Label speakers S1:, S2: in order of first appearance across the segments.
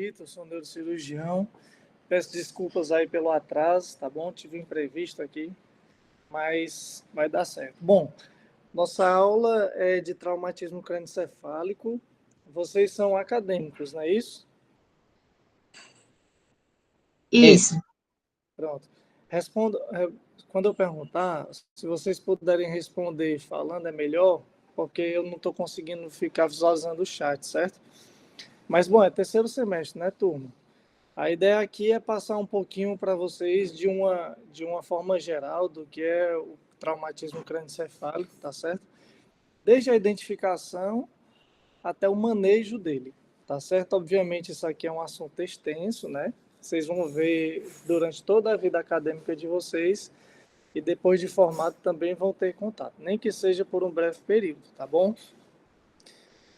S1: Vitor, sou neurocirurgião. Peço desculpas aí pelo atraso, tá bom? Tive um imprevisto aqui, mas vai dar certo. Bom, nossa aula é de traumatismo crânioencefálico. Vocês são acadêmicos, não é isso?
S2: Isso.
S1: Pronto. Responda, quando eu perguntar, se vocês puderem responder falando é melhor, porque eu não estou conseguindo ficar visualizando o chat, certo? Mas, bom, é terceiro semestre, né, turma? A ideia aqui é passar um pouquinho para vocês de uma forma geral do que é o traumatismo crânioencefálico, tá certo? Desde a identificação até o manejo dele, tá certo? Obviamente isso aqui é um assunto extenso, né? Vocês vão ver durante toda a vida acadêmica de vocês e depois de formado também vão ter contato, nem que seja por um breve período, tá bom?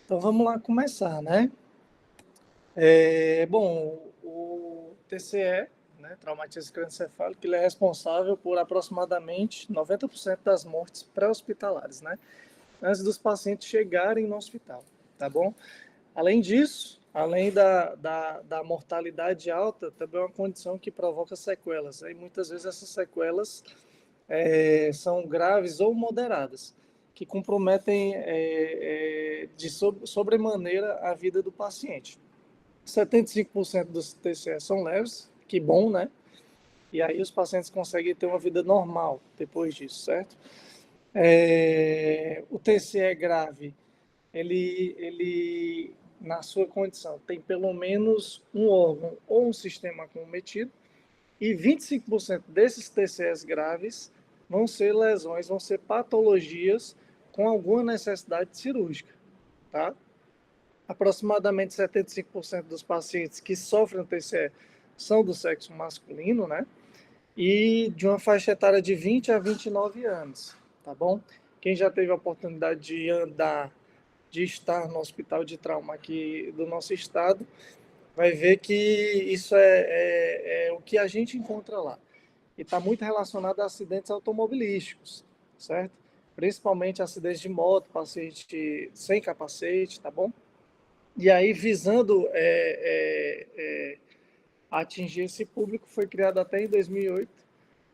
S1: Então vamos lá começar, né? Bom, o TCE, né, traumatismo crânioencefálico, ele é responsável por aproximadamente 90% das mortes pré-hospitalares, né? Antes dos pacientes chegarem no hospital, tá bom? Além disso, além da mortalidade alta, também é uma condição que provoca sequelas. E muitas vezes essas sequelas são graves ou moderadas, que comprometem de sobremaneira a vida do paciente. 75% dos TCE são leves, que bom, né? E aí os pacientes conseguem ter uma vida normal depois disso, certo? O TCE grave, ele, na sua condição, tem pelo menos um órgão ou um sistema acometido, e 25% desses TCEs graves vão ser lesões, vão ser patologias com alguma necessidade cirúrgica, tá? Aproximadamente 75% dos pacientes que sofrem TCE são do sexo masculino, né? E de uma faixa etária de 20 a 29 anos, tá bom? Quem já teve a oportunidade de andar, de estar no hospital de trauma aqui do nosso estado, vai ver que isso é o que a gente encontra lá. E está muito relacionado a acidentes automobilísticos, certo? Principalmente acidentes de moto, paciente sem capacete, tá bom? E aí, visando atingir esse público, foi criada até em 2008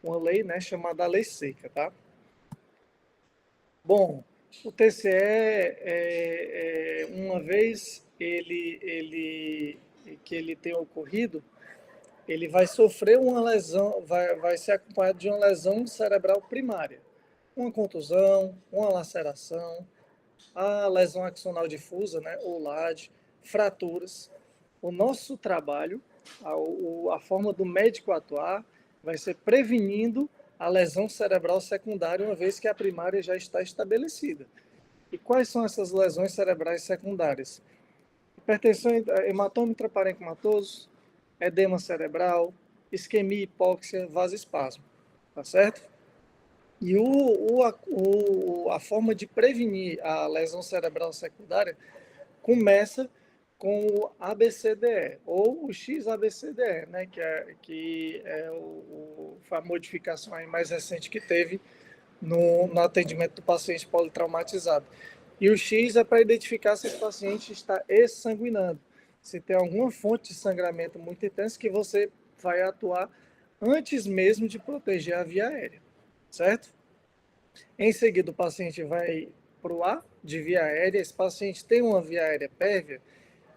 S1: uma lei, né, chamada Lei Seca, tá? Bom, o TCE, uma vez que ele tenha ocorrido, ele vai sofrer uma lesão, vai ser acompanhado de uma lesão cerebral primária, uma contusão, uma laceração, a lesão axonal difusa, né, ou LAD, fraturas. O nosso trabalho, a forma do médico atuar, vai ser prevenindo a lesão cerebral secundária, uma vez que a primária já está estabelecida. E quais são essas lesões cerebrais secundárias? Hipertensão, hematoma intraparencomatoso, edema cerebral, isquemia, hipóxia, vasoespasmo, tá certo? E a forma de prevenir a lesão cerebral secundária começa com o ABCDE, ou o XABCDE, né, a modificação aí mais recente que teve no atendimento do paciente politraumatizado. E o X é para identificar se esse paciente está exsanguinando, se tem alguma fonte de sangramento muito intensa que você vai atuar antes mesmo de proteger a via aérea, certo? Em seguida, o paciente vai para o A, de via aérea. Esse paciente tem uma via aérea pérvia,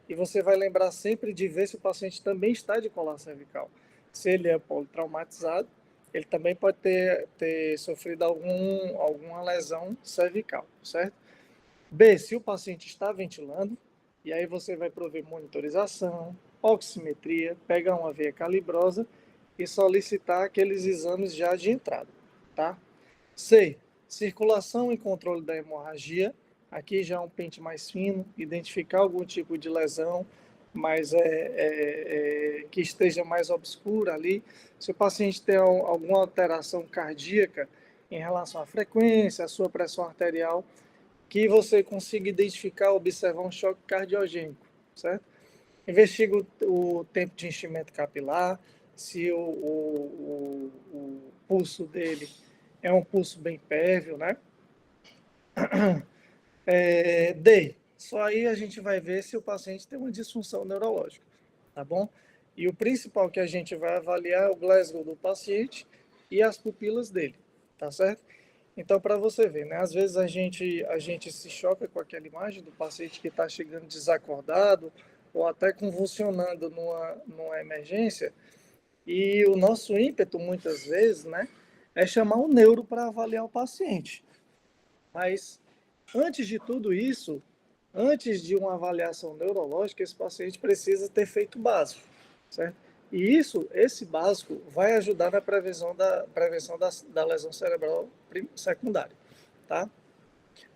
S1: e você vai lembrar sempre de ver se o paciente também está de colar cervical. Se ele é politraumatizado, ele também pode ter sofrido alguma lesão cervical, certo? B, se o paciente está ventilando, e aí você vai prover monitorização, oximetria, pegar uma veia calibrosa e solicitar aqueles exames já de entrada, tá? C, circulação e controle da hemorragia. Aqui já é um pente mais fino, identificar algum tipo de lesão, mas que esteja mais obscura ali. Se o paciente tem alguma alteração cardíaca em relação à frequência, à sua pressão arterial, que você consiga identificar, observar um choque cardiogênico, certo? Investiga o tempo de enchimento capilar, se o pulso dele é um pulso bem pérvio, né? D, só aí a gente vai ver se o paciente tem uma disfunção neurológica. tá bom? E o principal que a gente vai avaliar é o Glasgow do paciente e as pupilas dele, tá certo? Então, para você ver, né? Às vezes a gente se choca com aquela imagem do paciente que está chegando desacordado ou até convulsionando numa emergência, e o nosso ímpeto, muitas vezes, né, é chamar um neuro para avaliar o paciente. Mas, antes de tudo isso, antes de uma avaliação neurológica, esse paciente precisa ter feito o básico, certo? E esse básico vai ajudar na prevenção da lesão cerebral secundária, tá?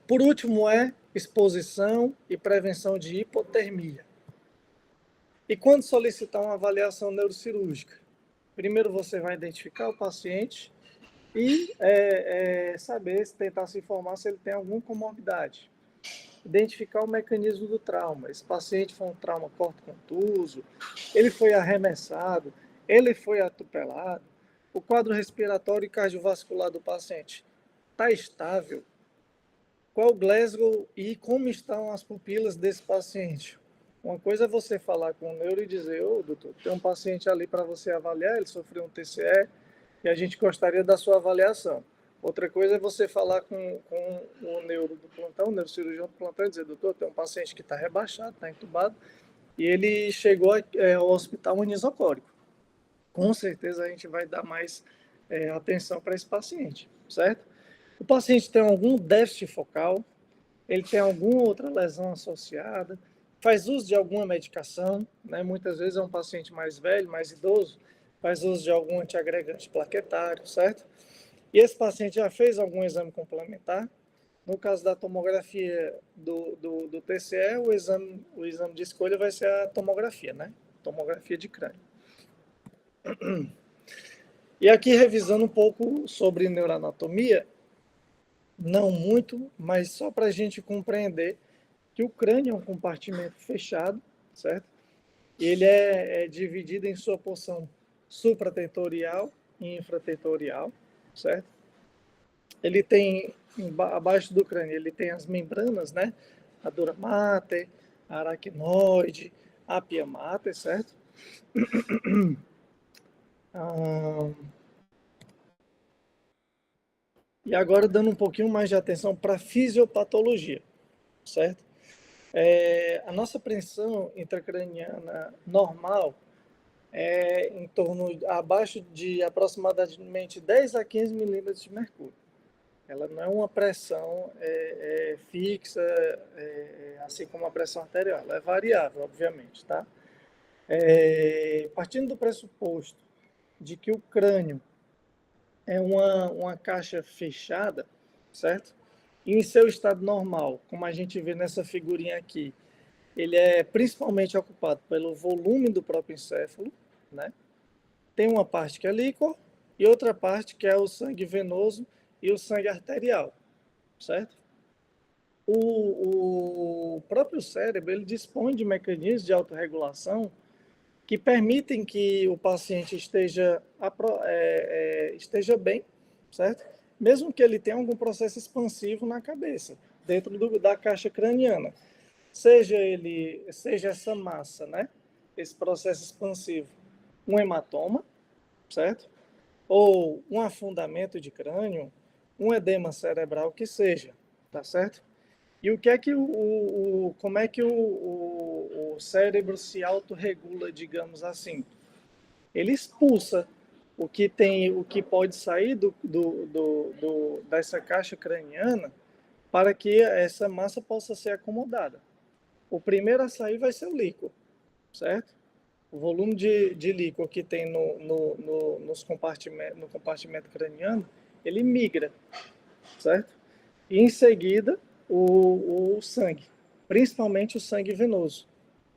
S1: Por último é exposição e prevenção de hipotermia. E quando solicitar uma avaliação neurocirúrgica? Primeiro você vai identificar o paciente e saber, tentar se informar se ele tem alguma comorbidade. Identificar o mecanismo do trauma. Esse paciente foi um trauma corto-contuso, ele foi arremessado, ele foi atropelado, o quadro respiratório e cardiovascular do paciente está estável. Qual o Glasgow e como estão as pupilas desse paciente? Uma coisa é você falar com o neuro e dizer, ô doutor, tem um paciente ali para você avaliar, ele sofreu um TCE e a gente gostaria da sua avaliação. Outra coisa é você falar com o neuro do plantão, o neurocirurgião do plantão, e dizer, doutor, tem um paciente que está rebaixado, está entubado, e ele chegou ao hospital anisocórico. Com certeza a gente vai dar mais atenção para esse paciente, certo? O paciente tem algum déficit focal, ele tem alguma outra lesão associada, faz uso de alguma medicação, né? Muitas vezes é um paciente mais velho, mais idoso, faz uso de algum antiagregante plaquetário, certo? E esse paciente já fez algum exame complementar. No caso da tomografia do TCE, o exame de escolha vai ser a tomografia, né? Tomografia de crânio. E aqui, revisando um pouco sobre neuroanatomia, não muito, mas só para a gente compreender que o crânio é um compartimento fechado, certo? Ele é dividido em sua porção supratentorial e infratentorial, certo? Ele tem, abaixo do crânio, ele tem as membranas, né? A dura mater, a aracnoide, a pia mater, certo? E agora dando um pouquinho mais de atenção para a fisiopatologia, certo? A nossa pressão intracraniana normal é em torno, abaixo de aproximadamente 10 a 15 milímetros de mercúrio. Ela não é uma pressão fixa, assim como a pressão arterial. Ela é variável, obviamente, tá? Partindo do pressuposto de que o crânio é uma caixa fechada, certo? E em seu estado normal, como a gente vê nessa figurinha aqui, ele é principalmente ocupado pelo volume do próprio encéfalo, né? Tem uma parte que é líquor e outra parte que é o sangue venoso e o sangue arterial, certo? O próprio cérebro, ele dispõe de mecanismos de autorregulação que permitem que o paciente esteja bem, certo? Mesmo que ele tenha algum processo expansivo na cabeça, dentro da caixa craniana. Seja essa massa, né? Esse processo expansivo, um hematoma, certo? Ou um afundamento de crânio, um edema cerebral que seja, tá certo? E o que é que como é que o cérebro se autorregula, digamos assim? Ele expulsa o que pode sair dessa caixa craniana para que essa massa possa ser acomodada. O primeiro a sair vai ser o líquor, certo? O volume de líquor que tem no compartimento craniano, ele migra, certo? E em seguida, o sangue, principalmente o sangue venoso,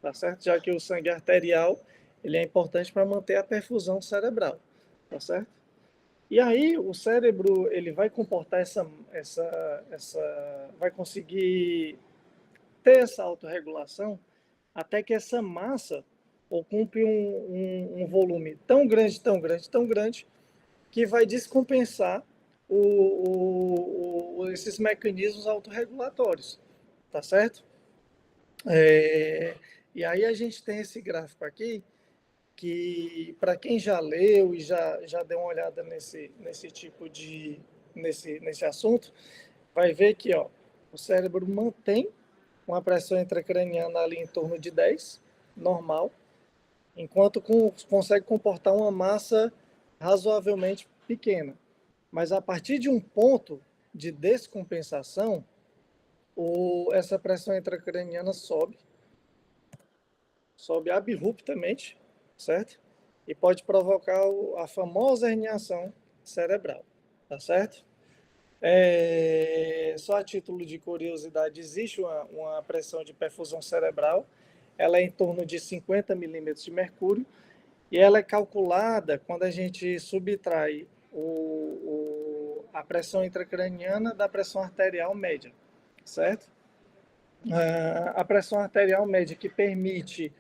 S1: tá certo? Já que o sangue arterial, ele é importante para manter a perfusão cerebral, tá certo? E aí o cérebro, ele vai comportar vai conseguir ter essa autorregulação até que essa massa ocupe um volume tão grande, tão grande, tão grande, que vai descompensar esses mecanismos autorregulatórios, tá certo? E aí a gente tem esse gráfico aqui, que para quem já leu e já deu uma olhada nesse tipo de, nesse assunto, vai ver que ó, o cérebro mantém uma pressão intracraniana ali em torno de 10, normal, enquanto consegue comportar uma massa razoavelmente pequena. Mas a partir de um ponto de descompensação, essa pressão intracraniana sobe abruptamente, certo? E pode provocar a famosa herniação cerebral, tá certo? Só a título de curiosidade, existe uma pressão de perfusão cerebral, ela é em torno de 50 milímetros de mercúrio, e ela é calculada quando a gente subtrai a pressão intracraniana da pressão arterial média, certo? A pressão arterial média que permite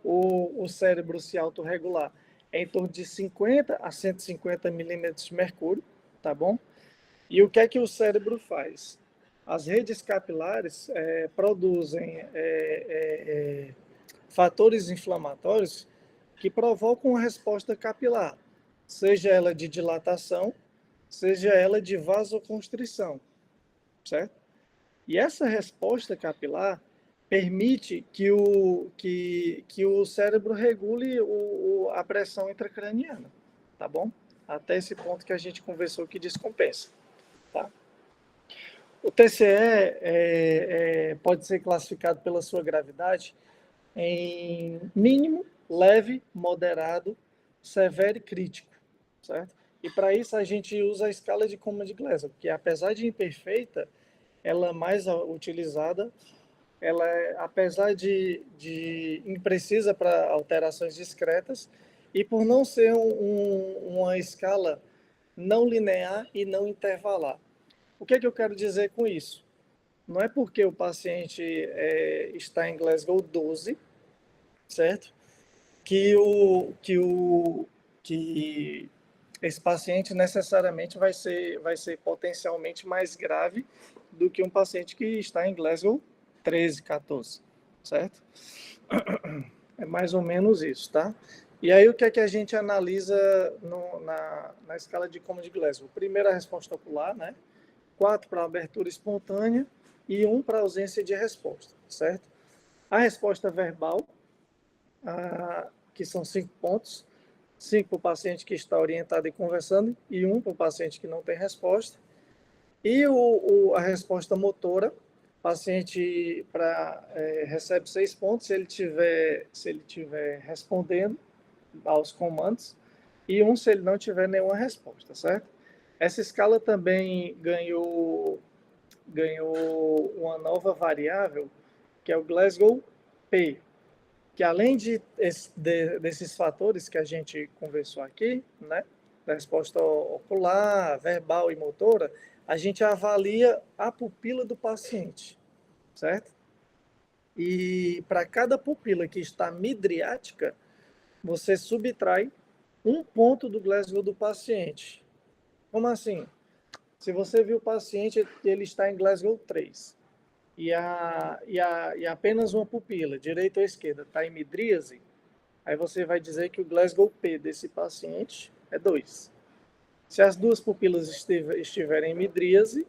S1: o cérebro se autorregular é em torno de 50 a 150 milímetros de mercúrio, tá bom? E o que é que o cérebro faz? As redes capilares produzem fatores inflamatórios que provocam uma resposta capilar, seja ela de dilatação, seja ela de vasoconstrição, certo? E essa resposta capilar permite que o cérebro regule a pressão intracraniana, tá bom? Até esse ponto que a gente conversou que descompensa, tá? O TCE pode ser classificado pela sua gravidade em mínimo, leve, moderado, severo e crítico, certo? E para isso a gente usa a escala de Coman-Glasgow, que apesar de imperfeita, ela é mais utilizada, ela apesar de imprecisa para alterações discretas e por não ser uma escala não linear e não intervalar. O que é que eu quero dizer com isso? Não é porque o paciente está em Glasgow 12, certo? Que esse paciente necessariamente vai ser potencialmente mais grave do que um paciente que está em Glasgow 13, 14, certo? É mais ou menos isso, tá? E aí o que é que a gente analisa na escala de Coman de Glasgow? Primeiro a resposta ocular, né? 4 para abertura espontânea e 1 para ausência de resposta, certo? A resposta verbal, que são 5 pontos, 5 para o paciente que está orientado e conversando e 1 para o paciente que não tem resposta. E a resposta motora, o paciente recebe 6 pontos se ele tiver respondendo aos comandos e 1 se ele não tiver nenhuma resposta, certo? Essa escala também ganhou uma nova variável, que é o Glasgow P, que além desses fatores que a gente conversou aqui, né, da resposta ocular, verbal e motora, a gente avalia a pupila do paciente, certo? E para cada pupila que está midriática, você subtrai 1 ponto do Glasgow do paciente. Como assim? Se você viu o paciente, ele está em Glasgow 3, e apenas uma pupila, direita ou esquerda, está em midríase, aí você vai dizer que o Glasgow P desse paciente é 2. Se as duas pupilas estiverem em midríase,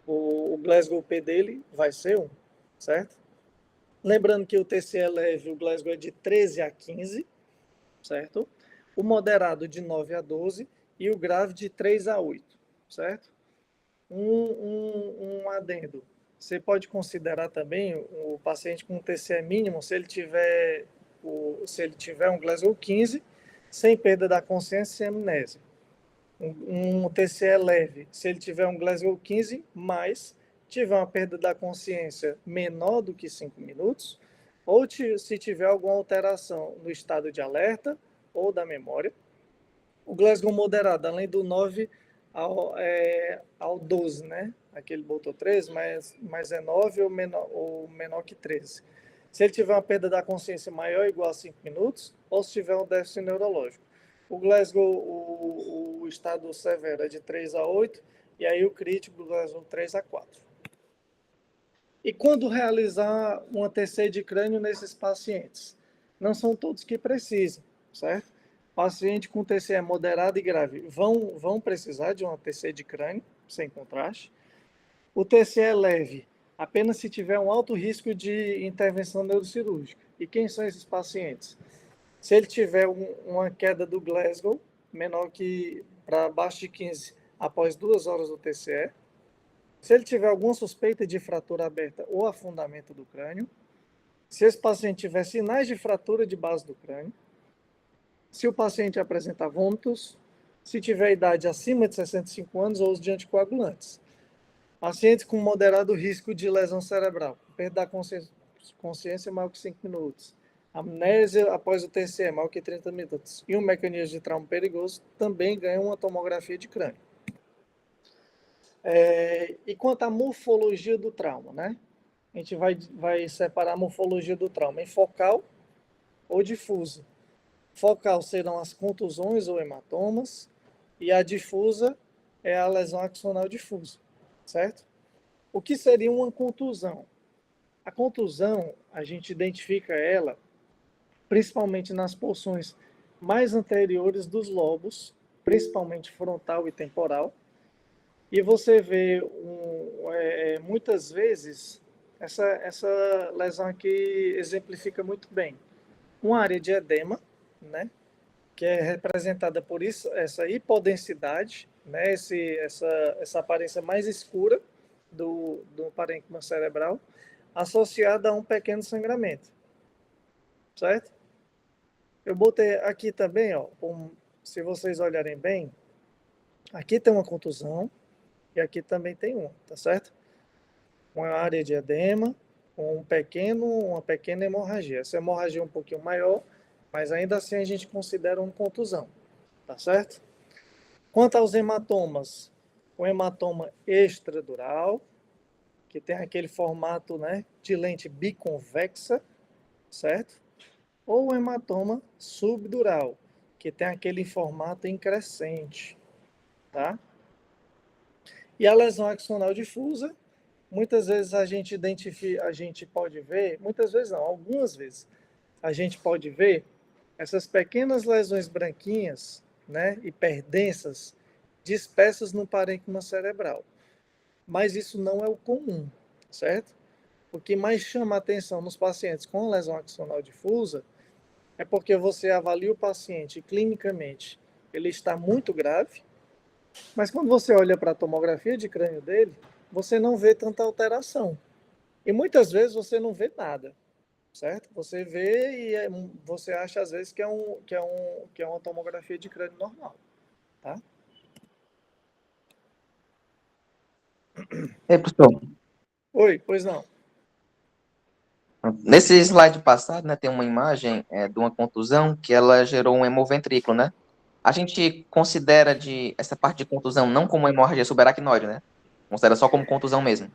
S1: o Glasgow P dele vai ser 1, certo? Lembrando que o TCE leve, o Glasgow é de 13 a 15, certo? O moderado de 9 a 12 e o grave de 3 a 8, certo? Um adendo. Você pode considerar também o paciente com TCE mínimo se ele tiver um Glasgow 15, sem perda da consciência e amnésia. Um TCE leve, se ele tiver um Glasgow 15, mas tiver uma perda da consciência menor do que 5 minutos, ou se tiver alguma alteração no estado de alerta ou da memória. O Glasgow moderado, além do 9 ao 12, né? Aqui ele botou 13, mas é 9 ou menor que 13. Se ele tiver uma perda da consciência maior ou igual a 5 minutos, ou se tiver um déficit neurológico. O Glasgow, o estado severo é de 3 a 8, e aí o crítico do Glasgow 3 a 4. E quando realizar uma TC de crânio nesses pacientes? Não são todos que precisam, certo? Paciente com TCE moderado e grave vão precisar de uma TC de crânio, sem contraste. O TCE leve, apenas se tiver um alto risco de intervenção neurocirúrgica. E quem são esses pacientes? Se ele tiver uma queda do Glasgow, menor que para abaixo de 15 após 2 horas do TCE, se ele tiver alguma suspeita de fratura aberta ou afundamento do crânio, se esse paciente tiver sinais de fratura de base do crânio, se o paciente apresentar vômitos, se tiver idade acima de 65 anos ou uso de anticoagulantes. Pacientes com moderado risco de lesão cerebral, perda da consciência maior que 5 minutos, amnésia após o TCE maior que 30 minutos e um mecanismo de trauma perigoso também ganham uma tomografia de crânio. E quanto à morfologia do trauma, né? A gente vai separar a morfologia do trauma em focal ou difusa. Focal serão as contusões ou hematomas, e a difusa é a lesão axonal difusa, certo? O que seria uma contusão? A contusão, a gente identifica ela principalmente nas porções mais anteriores dos lobos, principalmente frontal e temporal, e você vê muitas vezes essa lesão aqui exemplifica muito bem uma área de edema, né, que é representada por isso, essa hipodensidade, né, essa aparência mais escura do parênquima cerebral, associada a um pequeno sangramento, certo? Eu botei aqui também, ó, se vocês olharem bem, aqui tem uma contusão e aqui também tem uma, tá certo? Uma área de edema, uma pequena hemorragia. Essa hemorragia é um pouquinho maior, mas ainda assim a gente considera uma contusão, tá certo? Quanto aos hematomas, o hematoma extradural, que tem aquele formato, né, de lente biconvexa, certo? Ou o hematoma subdural, que tem aquele formato em crescente, tá? E a lesão axonal difusa, muitas vezes a gente pode ver, muitas vezes não, algumas vezes, a gente pode ver essas pequenas lesões branquinhas, né, hiperdensas, dispersas no parênquima cerebral. Mas isso não é o comum, certo? O que mais chama a atenção nos pacientes com lesão axonal difusa é porque você avalia o paciente clinicamente, ele está muito grave, mas quando você olha para a tomografia de crânio dele, você não vê tanta alteração. E muitas vezes você não vê nada, certo? Você vê e você acha às vezes que é uma tomografia de crânio normal, tá?
S2: Professor,
S1: Oi, pois não.
S2: nesse slide passado, né, tem uma imagem de uma contusão que ela gerou um hemoventrículo, né? A gente considera essa parte de contusão não como hemorragia subaracnoide, né? Considera só como contusão mesmo.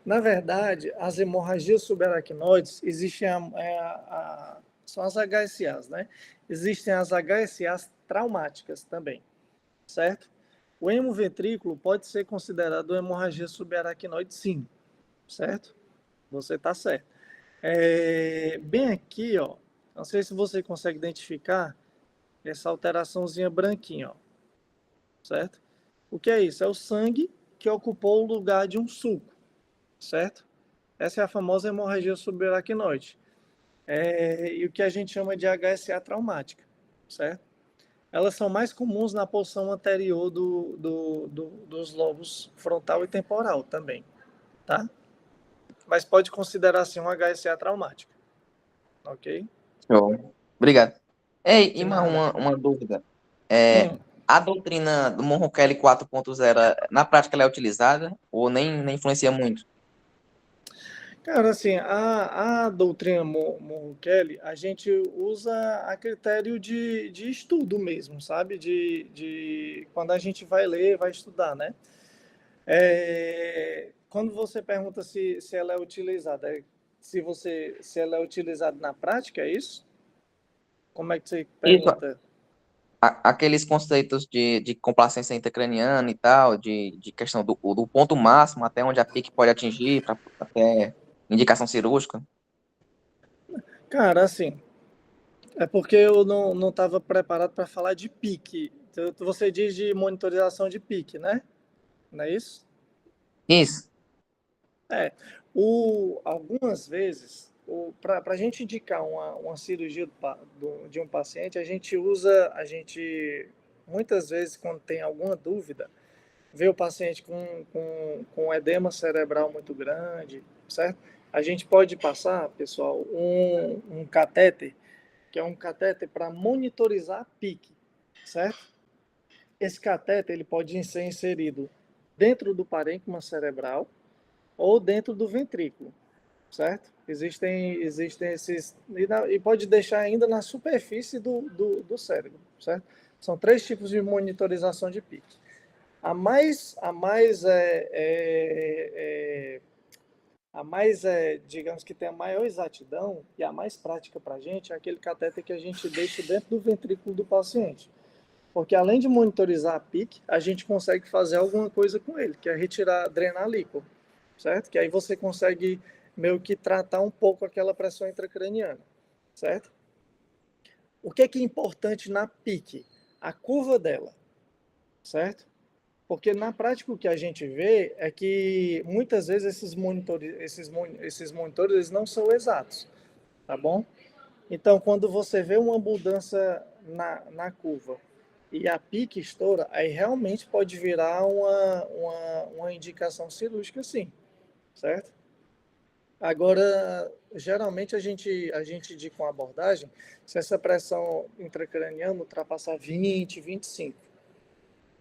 S1: Na verdade, as hemorragias subaracnoides existem são as HSAs, né? Existem as HSAs traumáticas também, certo? O hemoventrículo pode ser considerado hemorragia subaracnoide, sim, certo? Você está certo. Bem aqui, ó, não sei se você consegue identificar essa alteraçãozinha branquinha, ó, certo? O que é isso? É o sangue que ocupou o lugar de um sulco, certo? Essa é a famosa hemorragia subaracnoide. E o que a gente chama de HSA traumática, certo? Elas são mais comuns na porção anterior dos lobos frontal e temporal também, tá? Mas pode considerar assim um HSA traumática, ok?
S2: Show. Obrigado. Ei,
S1: De nada.
S2: uma dúvida.
S1: Hum.
S2: A doutrina do Monro Kelly 4.0, na prática, ela é utilizada ou nem influencia muito?
S1: Cara, assim, a doutrina Monro Kelly, a gente usa a critério de estudo mesmo, sabe? Quando a gente vai ler, vai estudar, né? Quando você pergunta se ela é utilizada, se ela é utilizada na prática, é isso? Como é que você
S2: Isso.
S1: pergunta?
S2: aqueles conceitos de complacência intracraniana e tal, de questão do ponto máximo até onde a PIC pode atingir, para até indicação cirúrgica.
S1: Cara, assim, é porque eu não estava preparado para falar de pique. Então, você diz de monitorização de pique, né? Não é isso?
S2: Isso.
S1: É. Algumas vezes, para a gente indicar uma cirurgia de um paciente, muitas vezes, quando tem alguma dúvida, vê o paciente com edema cerebral muito grande, certo? A gente pode passar, pessoal, um catéter, que é um catéter para monitorizar a pique, certo? Esse catéter ele pode ser inserido dentro do parênquima cerebral ou dentro do ventrículo, certo? Existem esses. E pode deixar ainda na superfície do cérebro, certo? São três tipos de monitorização de pique. Digamos que tem a maior exatidão e a mais prática para a gente é aquele catéter que a gente deixa dentro do ventrículo do paciente. Porque além de monitorizar a pique, a gente consegue fazer alguma coisa com ele, que é drenar a líquor, certo? Que aí você consegue meio que tratar um pouco aquela pressão intracraniana, certo? O que é importante na pique? A curva dela, certo? Porque na prática o que a gente vê é que muitas vezes esses monitores eles não são exatos, tá bom? Então, quando você vê uma mudança na curva e a pique estoura, aí realmente pode virar uma indicação cirúrgica, sim, certo? Agora, geralmente a gente indica uma abordagem se essa pressão intracraniana ultrapassar 20, 25,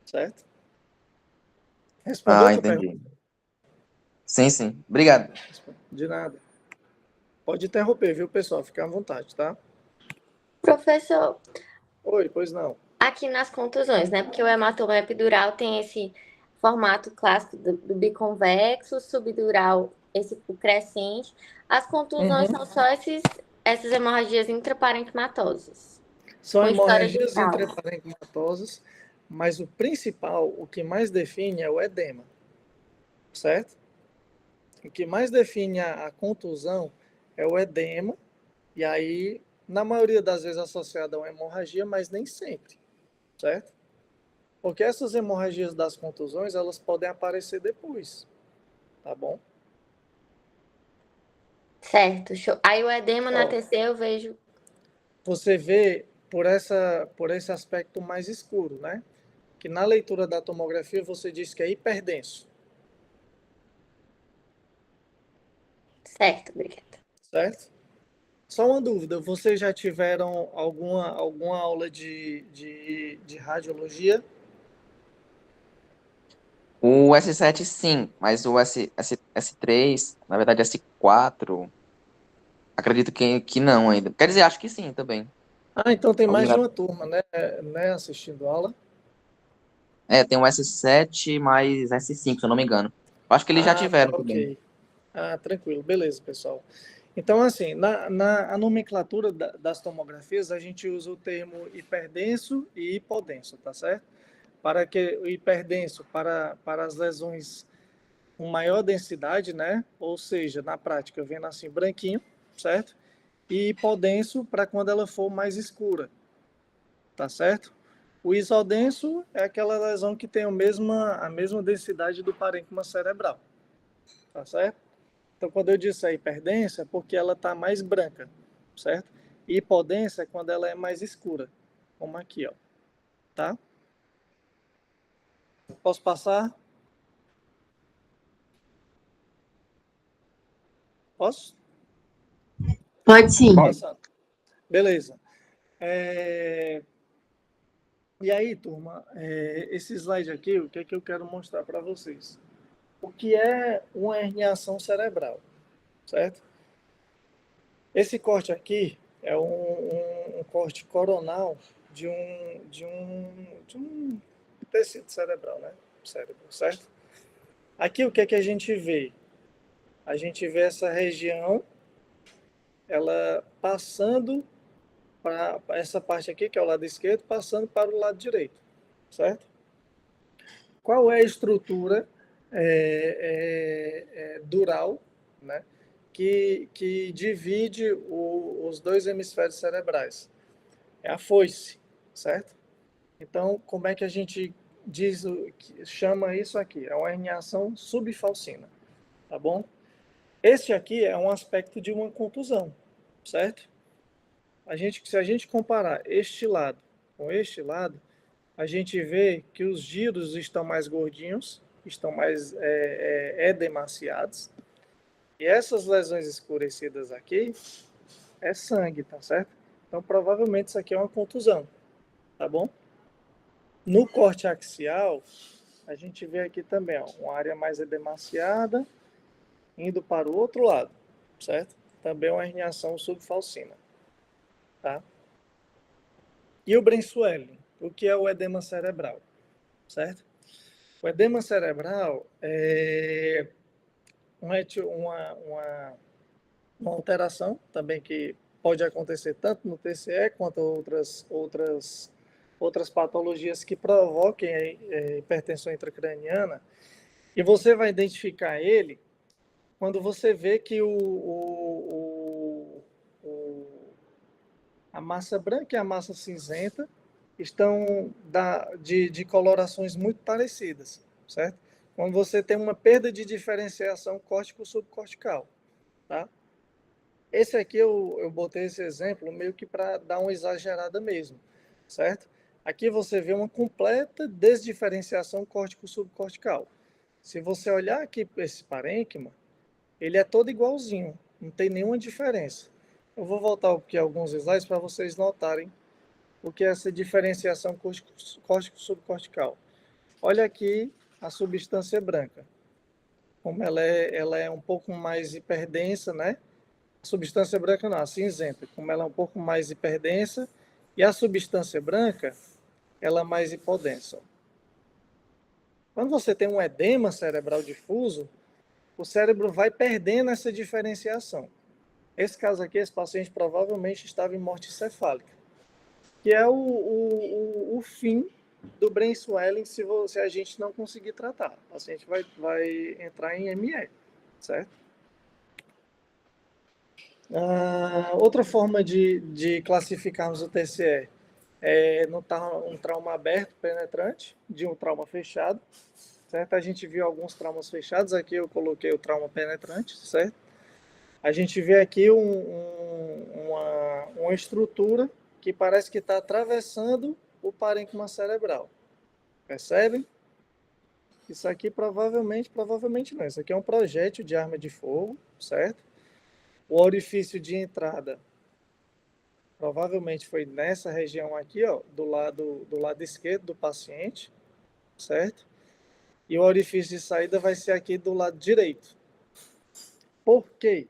S1: certo? Respondeu a
S2: Ah,
S1: tua
S2: entendi.
S1: pergunta?
S2: Sim, sim. Obrigado.
S1: De nada. Pode interromper, viu, pessoal? Fica à vontade, tá?
S3: Professor,
S1: Oi, pois não.
S3: aqui nas contusões, né? Porque o hematoma epidural tem esse formato clássico do biconvexo, subdural, esse o crescente. As contusões
S1: Uhum.
S3: são só essas hemorragias intraparenquimatosas,
S1: São
S3: com história de
S1: hemorragias
S3: caos.
S1: intraparenquimatosas, mas o principal, o que mais define é o edema, certo? O que mais define a contusão é o edema, e aí, na maioria das vezes, associado a uma hemorragia, mas nem sempre, certo? Porque essas hemorragias das contusões, elas podem aparecer depois, tá bom?
S3: Certo, show. Aí o edema na
S1: Ó,
S3: TC eu vejo.
S1: você vê por esse aspecto mais escuro, né? Que na leitura da tomografia você diz que é hiperdenso,
S3: Certo, obrigada.
S1: certo? Só uma dúvida, vocês já tiveram alguma aula de radiologia?
S2: O S7 sim, mas o S3, na verdade S4, acredito que não ainda. Quer dizer, acho que sim também.
S1: Ah, então tem
S2: Alguém
S1: mais de
S2: vai-
S1: uma turma, né, assistindo aula.
S2: É, tem o S7 mais S5, se eu não me engano. Eu acho que eles já
S1: Ah, tá,
S2: tiveram também.
S1: ok. Ah, tranquilo, beleza, pessoal. Então, assim, na nomenclatura das tomografias, a gente usa o termo hiperdenso e hipodenso, tá certo? Para que o hiperdenso, para as lesões com maior densidade, né? Ou seja, na prática, vendo assim branquinho, certo? E hipodenso para quando ela for mais escura, tá certo? O isodenso é aquela lesão que tem a mesma densidade do parênquima cerebral, tá certo? Então, quando eu disse hiperdensa, é porque ela está mais branca, certo? E hipodensa é quando ela é mais escura, como aqui, ó, tá? Posso passar? Posso?
S4: Pode sim.
S1: Tô
S2: Pode.
S1: passando. Beleza. É... E aí, turma, esse slide aqui, o que é que eu quero mostrar para vocês? O que é uma herniação cerebral, certo? Esse corte aqui é um corte coronal de um tecido cerebral, né? Cérebro, certo? Aqui o que é que a gente vê? A gente vê essa região, ela passando para essa parte aqui, que é o lado esquerdo, passando para o lado direito, certo? Qual é a estrutura dural, né, que divide os dois hemisférios cerebrais? É a foice, certo? Então, como é que a gente chama isso aqui? É uma herniação subfalcina, tá bom? Esse aqui é um aspecto de uma contusão, certo? Se a gente comparar este lado com este lado, a gente vê que os giros estão mais gordinhos, estão mais edemaciados, e essas lesões escurecidas aqui é sangue, tá certo? Então, provavelmente isso aqui é uma contusão, tá bom? No corte axial, a gente vê aqui também, ó, uma área mais edemaciada, indo para o outro lado, certo? Também uma herniação subfalcina, tá? E o Brenswelling, o que é o edema cerebral, certo? O edema cerebral é uma alteração também que pode acontecer tanto no TCE quanto outras patologias que provoquem hipertensão intracraniana. E você vai identificar ele quando você vê que a massa branca e a massa cinzenta estão de colorações muito parecidas, certo? Quando você tem uma perda de diferenciação córtico-subcortical, tá? Esse aqui eu botei esse exemplo meio que para dar uma exagerada mesmo, certo? Aqui você vê uma completa desdiferenciação córtico-subcortical. Se você olhar aqui esse parênquima, ele é todo igualzinho, não tem nenhuma diferença. Eu vou voltar aqui alguns slides para vocês notarem o que é essa diferenciação córtico-subcortical. Olha aqui a substância branca, como ela é um pouco mais hiperdensa, né? A substância branca não, a cinzenta, como ela é um pouco mais hiperdensa, e a substância branca, ela é mais hipodensa. Quando você tem um edema cerebral difuso, o cérebro vai perdendo essa diferenciação. Esse caso aqui, esse paciente provavelmente estava em morte cefálica, que é o fim do brain swelling se a gente não conseguir tratar. O paciente vai entrar em ME, certo? Outra forma de classificarmos o TCE é um trauma aberto penetrante de um trauma fechado, certo? A gente viu alguns traumas fechados, aqui eu coloquei o trauma penetrante, certo? A gente vê aqui uma estrutura que parece que está atravessando o parênquima cerebral. Percebem? Isso aqui provavelmente não. Isso aqui é um projétil de arma de fogo, certo? O orifício de entrada provavelmente foi nessa região aqui, ó, do lado esquerdo do paciente, certo? E o orifício de saída vai ser aqui do lado direito. Por quê?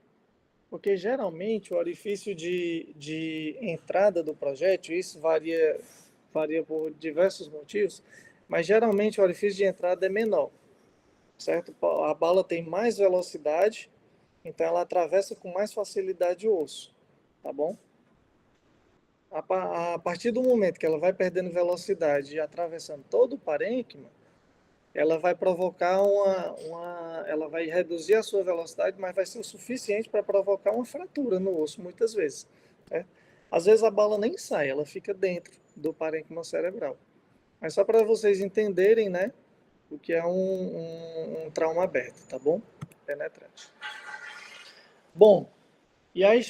S1: Porque geralmente o orifício de entrada do projétil, isso varia por diversos motivos, mas geralmente o orifício de entrada é menor, certo? A bala tem mais velocidade, então ela atravessa com mais facilidade o osso, tá bom? A partir do momento que ela vai perdendo velocidade e atravessando todo o parênquima, ela vai provocar ela vai reduzir a sua velocidade, mas vai ser o suficiente para provocar uma fratura no osso, muitas vezes. Né? Às vezes a bala nem sai, ela fica dentro do parênquima cerebral. Mas só para vocês entenderem, né, o que é um trauma aberto, tá bom? Penetrante. Bom, e aí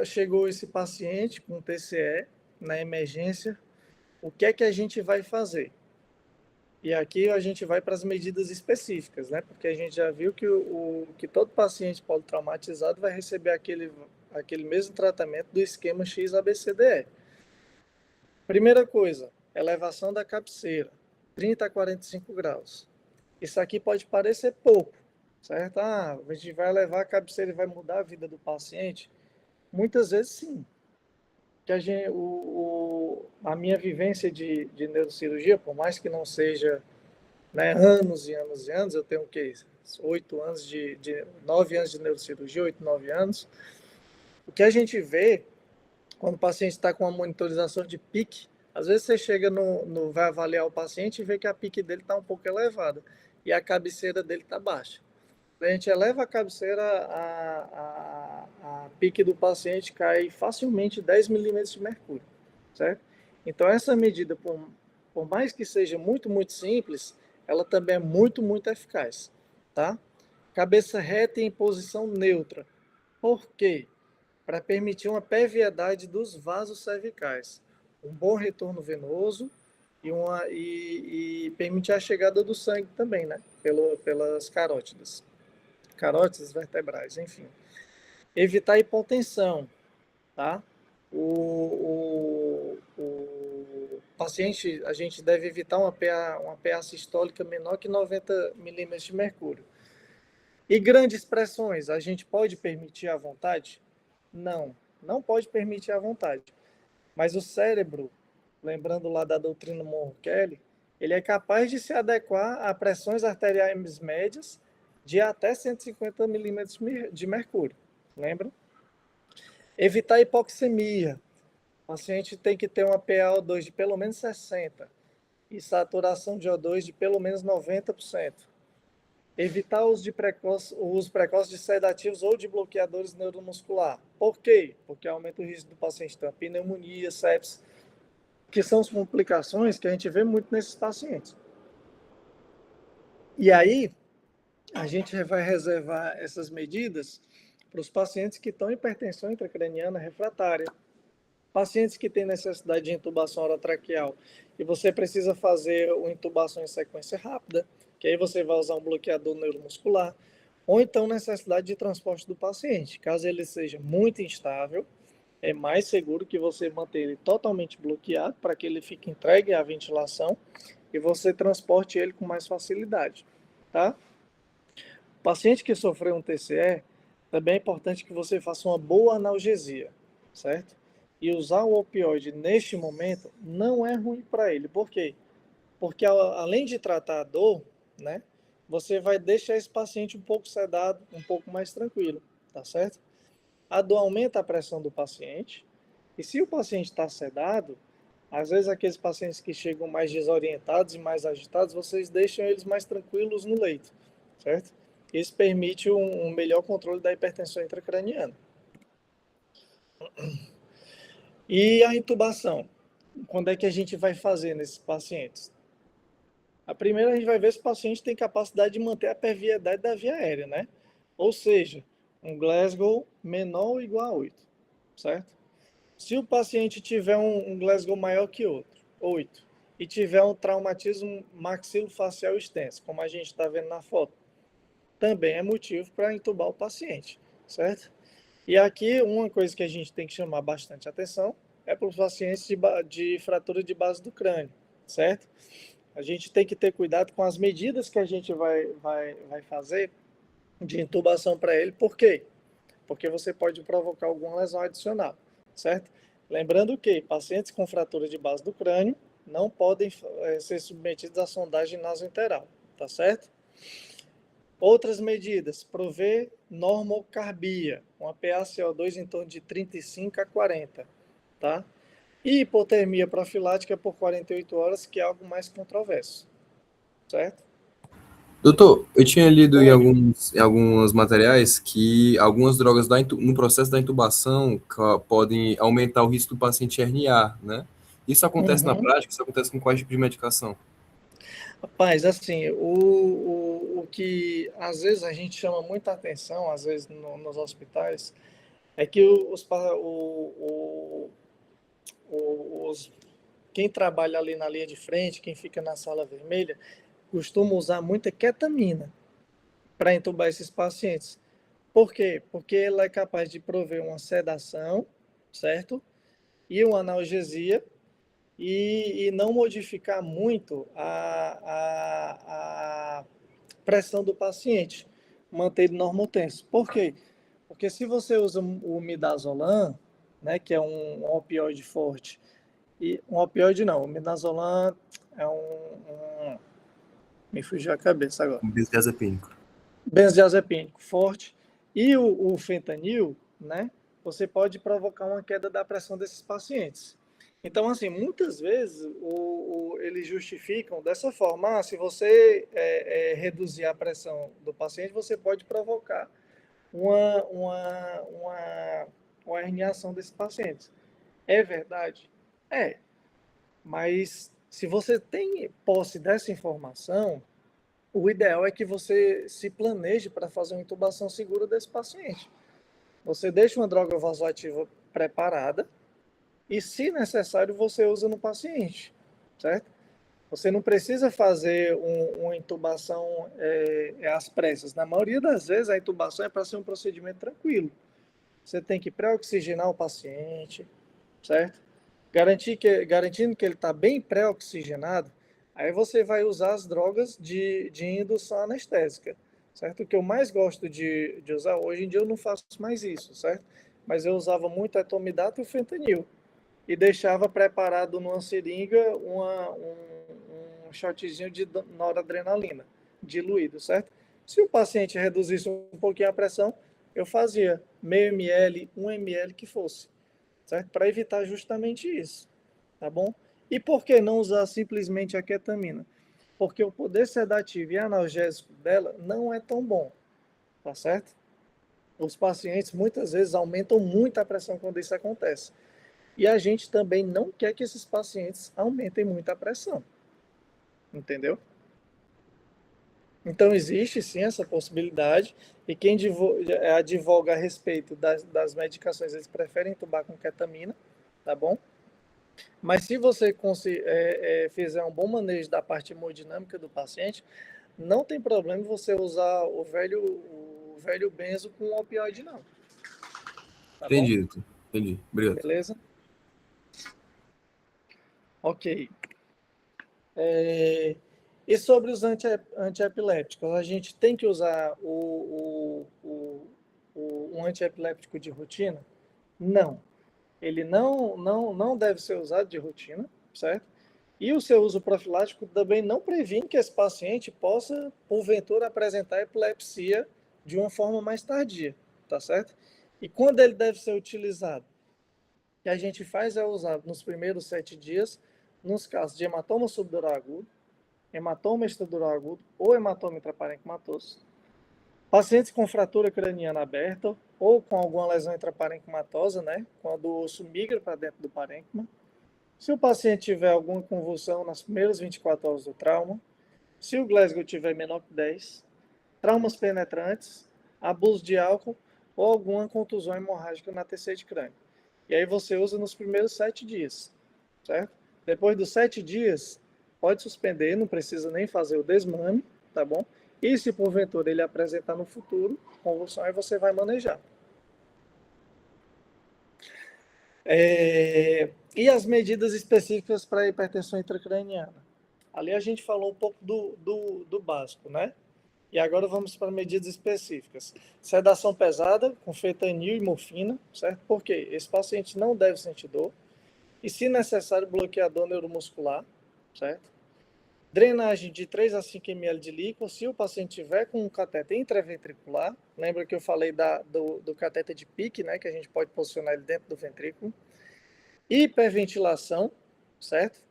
S1: chegou esse paciente com TCE na emergência, o que é que a gente vai fazer? E aqui a gente vai para as medidas específicas, né? Porque a gente já viu que todo paciente politraumatizado vai receber aquele mesmo tratamento do esquema XABCDE. Primeira coisa, elevação da cabeceira, 30 a 45 graus. Isso aqui pode parecer pouco, certo? A gente vai elevar a cabeceira e vai mudar a vida do paciente? Muitas vezes sim. Que a minha vivência de neurocirurgia, por mais que não seja, né, anos e anos e anos, eu tenho o quê? 9 anos de neurocirurgia, 8, 9 anos. O que a gente vê quando o paciente está com uma monitorização de pique, às vezes você chega vai avaliar o paciente e vê que a pique dele está um pouco elevada e a cabeceira dele está baixa. A gente eleva a cabeceira, a pique do paciente cai facilmente 10 milímetros de mercúrio, certo? Então, essa medida, por mais que seja muito, muito simples, ela também é muito, muito eficaz, tá? Cabeça reta em posição neutra. Por quê? Para permitir uma perviedade dos vasos cervicais, um bom retorno venoso e permitir a chegada do sangue também, né? Pelas carótidas vertebrais, enfim. Evitar hipotensão, tá? O paciente, a gente deve evitar uma PA sistólica menor que 90 milímetros de mercúrio. E grandes pressões, a gente pode permitir à vontade? Não, não pode permitir à vontade. Mas o cérebro, lembrando lá da doutrina Monro-Kelly, ele é capaz de se adequar a pressões arteriais médias de até 150 milímetros de mercúrio. Lembra? Evitar hipoxemia. O paciente tem que ter uma PaO2 de pelo menos 60 e saturação de O2 de pelo menos 90%. Evitar o uso precoce de sedativos ou de bloqueadores neuromuscular. Por quê? Porque aumenta o risco do paciente ter pneumonia, sepsis, que são as complicações que a gente vê muito nesses pacientes. E aí, a gente vai reservar essas medidas para os pacientes que estão em hipertensão intracraniana refratária, pacientes que têm necessidade de intubação orotraqueal e você precisa fazer uma intubação em sequência rápida, que aí você vai usar um bloqueador neuromuscular, ou então necessidade de transporte do paciente. Caso ele seja muito instável, é mais seguro que você manter ele totalmente bloqueado para que ele fique entregue à ventilação e você transporte ele com mais facilidade, tá? O paciente que sofreu um TCE, também é importante que você faça uma boa analgesia, certo? E usar o opioide neste momento não é ruim para ele. Por quê? Porque além de tratar a dor, né, você vai deixar esse paciente um pouco sedado, um pouco mais tranquilo, tá certo? A dor aumenta a pressão do paciente, e se o paciente está sedado, às vezes aqueles pacientes que chegam mais desorientados e mais agitados, vocês deixam eles mais tranquilos no leito, certo? Isso permite um melhor controle da hipertensão intracraniana. E a intubação? Quando é que a gente vai fazer nesses pacientes? A primeira, a gente vai ver se o paciente tem capacidade de manter a perviedade da via aérea, né? Ou seja, um Glasgow menor ou igual a 8, certo? Se o paciente tiver um Glasgow maior que 8, e tiver um traumatismo maxilofacial extenso, como a gente está vendo na foto, também é motivo para intubar o paciente, certo? E aqui, uma coisa que a gente tem que chamar bastante atenção é para os pacientes de fratura de base do crânio, certo? A gente tem que ter cuidado com as medidas que a gente vai fazer de intubação para ele. Por quê? Porque você pode provocar alguma lesão adicional, certo? Lembrando que pacientes com fratura de base do crânio não podem ser submetidos à sondagem nasointeral, tá certo? Outras medidas, prover normocarbia, uma PaCO2 em torno de 35 a 40, tá? E hipotermia profilática por 48 horas, que é algo mais controverso, certo?
S5: Doutor, eu tinha lido em alguns materiais que algumas drogas no processo da intubação podem aumentar o risco do paciente herniar, né? Isso acontece na prática? Isso acontece com quais tipos de medicação?
S1: Rapaz, assim, o que às vezes a gente chama muita atenção, às vezes nos hospitais, é que quem trabalha ali na linha de frente, quem fica na sala vermelha, costuma usar muita ketamina para intubar esses pacientes. Por quê? Porque ela é capaz de prover uma sedação, certo? E uma analgesia, e não modificar muito a pressão do paciente, manter ele normotenso. Por quê? Porque se você usa o midazolam, né, que é um opioide forte, e um opioide não, o midazolam é me fugiu a cabeça agora.
S5: Benzodiazepínico.
S1: Benzodiazepínico forte, e o fentanil, né, você pode provocar uma queda da pressão desses pacientes. Então, assim, muitas vezes eles justificam dessa forma: se você reduzir a pressão do paciente, você pode provocar uma herniação desse paciente. É verdade? É. Mas se você tem posse dessa informação, o ideal é que você se planeje para fazer uma intubação segura desse paciente. Você deixa uma droga vasoativa preparada e, se necessário, você usa no paciente, certo? Você não precisa fazer uma intubação às pressas. Na maioria das vezes, a intubação é para ser um procedimento tranquilo. Você tem que pré-oxigenar o paciente, certo? Garantindo que ele está bem pré-oxigenado, aí você vai usar as drogas de indução anestésica, certo? O que eu mais gosto de usar, hoje em dia eu não faço mais isso, certo? Mas eu usava muito a etomidato e o fentanil, e deixava preparado numa seringa um shotzinho de noradrenalina, diluído, certo? Se o paciente reduzisse um pouquinho a pressão, eu fazia meio ml, 1 ml que fosse, certo? Para evitar justamente isso, tá bom? E por que não usar simplesmente a ketamina? Porque o poder sedativo e analgésico dela não é tão bom, tá certo? Os pacientes muitas vezes aumentam muito a pressão quando isso acontece. E a gente também não quer que esses pacientes aumentem muito a pressão, entendeu? Então, existe sim essa possibilidade, e quem advoga a respeito das medicações, eles preferem entubar com ketamina, tá bom? Mas se você fizer um bom manejo da parte hemodinâmica do paciente, não tem problema você usar o velho benzo com opioide, não. Tá bom?
S5: Entendi, doutor. Entendi. Obrigado.
S1: Beleza? Ok. E sobre os antiepilépticos, a gente tem que usar um antiepiléptico de rotina? Não. Ele não deve ser usado de rotina, certo? E o seu uso profilático também não previne que esse paciente possa, porventura, apresentar epilepsia de uma forma mais tardia, tá certo? E quando ele deve ser utilizado? O que a gente faz é usar nos primeiros 7 dias, nos casos de hematoma subdural agudo, hematoma extradural agudo ou hematoma intraparenquimatoso, pacientes com fratura craniana aberta ou com alguma lesão intraparenquimatosa, né, quando o osso migra para dentro do parênquima, se o paciente tiver alguma convulsão nas primeiras 24 horas do trauma, se o Glasgow tiver menor que 10, traumas penetrantes, abuso de álcool ou alguma contusão hemorrágica na TC de crânio. E aí você usa nos primeiros 7 dias, certo? Depois dos 7 dias, pode suspender, não precisa nem fazer o desmame, tá bom? E se porventura ele apresentar no futuro convulsão, aí você vai manejar. E as medidas específicas para hipertensão intracraniana? Ali a gente falou um pouco do básico, né? E agora vamos para medidas específicas. Sedação pesada com fentanil e morfina, certo? Porque esse paciente não deve sentir dor. E, se necessário, bloqueador neuromuscular, certo? Drenagem de 3 a 5 ml de líquido, se o paciente tiver com um catéter intraventricular. Lembra que eu falei do catéter de pique, né? Que a gente pode posicionar ele dentro do ventrículo. Hiperventilação, certo?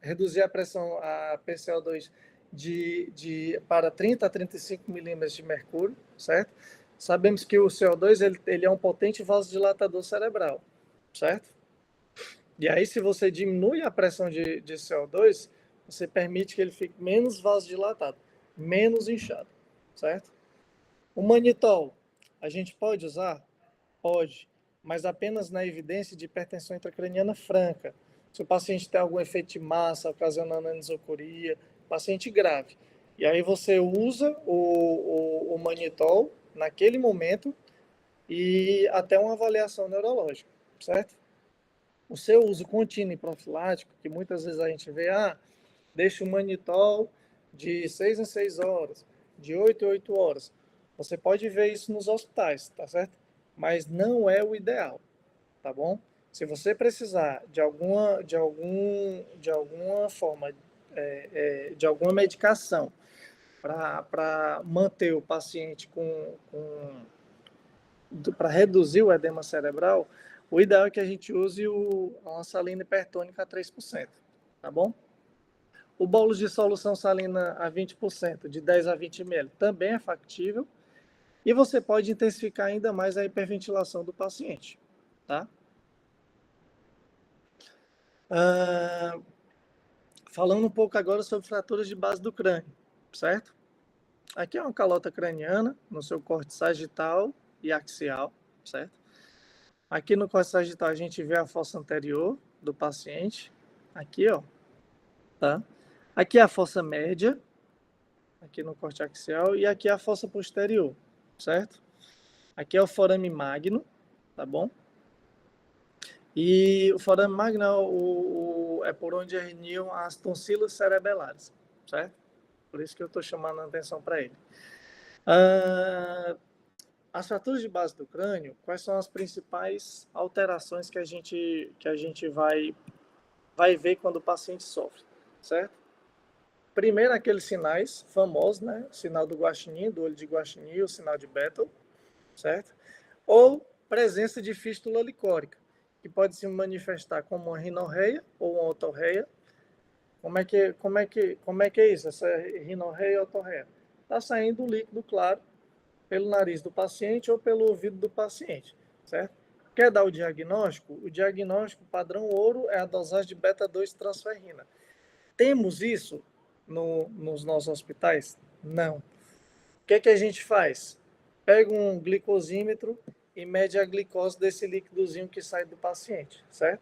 S1: Reduzir a pressão, a PCO2 para 30 a 35 milímetros de mercúrio, certo? Sabemos que o CO2 ele é um potente vasodilatador cerebral, certo? E aí, se você diminui a pressão de CO2, você permite que ele fique menos vasodilatado, menos inchado, certo? O manitol, a gente pode usar? Pode, mas apenas na evidência de hipertensão intracraniana franca. Se o paciente tem algum efeito de massa, ocasionando anisocoria, paciente grave. E aí você usa o manitol naquele momento e até uma avaliação neurológica, certo? O seu uso contínuo e profilático, que muitas vezes a gente vê, deixa o manitol de 6 em 6 horas, de 8 em 8 horas. Você pode ver isso nos hospitais, tá certo? Mas não é o ideal, tá bom? Se você precisar de alguma forma, de alguma medicação para manter o paciente com para reduzir o edema cerebral, o ideal é que a gente use uma salina hipertônica a 3%, tá bom? O bolus de solução salina a 20%, de 10 a 20 ml, também é factível. E você pode intensificar ainda mais a hiperventilação do paciente, tá? Falando um pouco agora sobre fraturas de base do crânio, certo? Aqui é uma calota craniana no seu corte sagital e axial, certo? Aqui no corte sagital a gente vê a fossa anterior do paciente, aqui, ó, tá? Aqui é a fossa média, aqui no corte axial, e aqui é a fossa posterior, certo? Aqui é o forame magno, tá bom? E o forame magno é por onde herniam as tonsilas cerebelares, certo? Por isso que eu estou chamando a atenção para ele. As fraturas de base do crânio, quais são as principais alterações que a gente vai ver quando o paciente sofre, certo? Primeiro, aqueles sinais famosos, né? O sinal do guaxinim, do olho de guaxinim, o sinal de Bethel, certo? Ou presença de fístula licórica, que pode se manifestar como uma rinorreia ou uma otorreia. Como é que é isso, essa rinorreia e otorreia? Está saindo líquido claro pelo nariz do paciente ou pelo ouvido do paciente, certo? Quer dar o diagnóstico? O diagnóstico padrão ouro é a dosagem de beta-2 transferrina. Temos isso nos nossos hospitais? Não. O que a gente faz? Pega um glicosímetro e mede a glicose desse líquidozinho que sai do paciente, certo?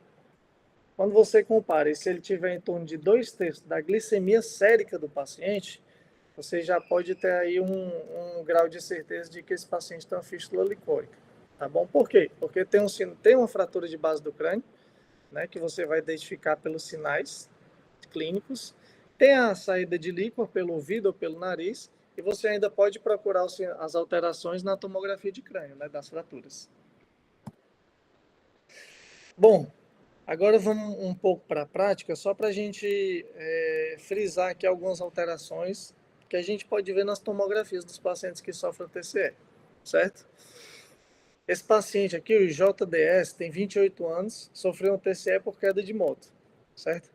S1: Quando você compara, e se ele tiver em torno de 2/3 da glicemia sérica do paciente, você já pode ter aí um grau de certeza de que esse paciente tem uma fístula licórica, tá bom? Por quê? Porque tem uma fratura de base do crânio, né, que você vai identificar pelos sinais clínicos, tem a saída de líquor pelo ouvido ou pelo nariz, e você ainda pode procurar as alterações na tomografia de crânio, né, das fraturas. Bom, agora vamos um pouco para a prática, só para a gente frisar aqui algumas alterações que a gente pode ver nas tomografias dos pacientes que sofrem TCE, certo? Esse paciente aqui, o JDS, tem 28 anos, sofreu um TCE por queda de moto, certo?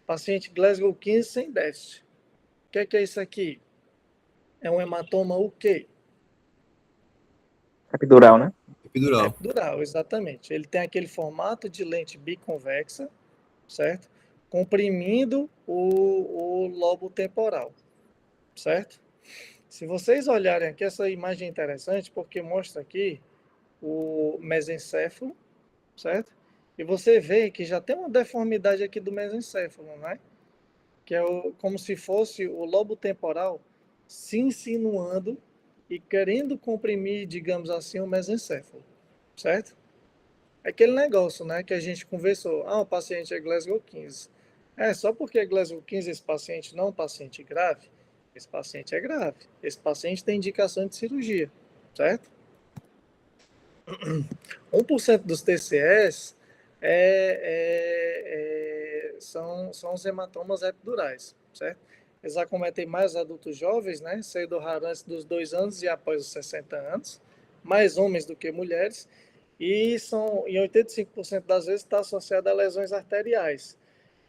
S1: Paciente Glasgow 15 sem déficit. O que é isso aqui? É um hematoma o quê?
S2: Epidural, né?
S5: Epidural.
S1: Epidural, exatamente. Ele tem aquele formato de lente biconvexa, certo? Comprimindo o lobo temporal, certo? Se vocês olharem aqui, essa imagem é interessante porque mostra aqui o mesencéfalo, certo? E você vê que já tem uma deformidade aqui do mesencéfalo, né? Que é como se fosse o lobo temporal se insinuando e querendo comprimir, digamos assim, o mesencéfalo, certo? É aquele negócio, né, que a gente conversou. O paciente é Glasgow 15. Só porque é Glasgow 15 esse paciente não é um paciente grave? Esse paciente é grave. Esse paciente tem indicação de cirurgia, certo? 1% dos TCEs são os hematomas epidurais, certo? Eles acometem mais adultos jovens, né? Sendo raro antes dos 2 anos e após os 60 anos, mais homens do que mulheres, e em 85% das vezes está associado a lesões arteriais.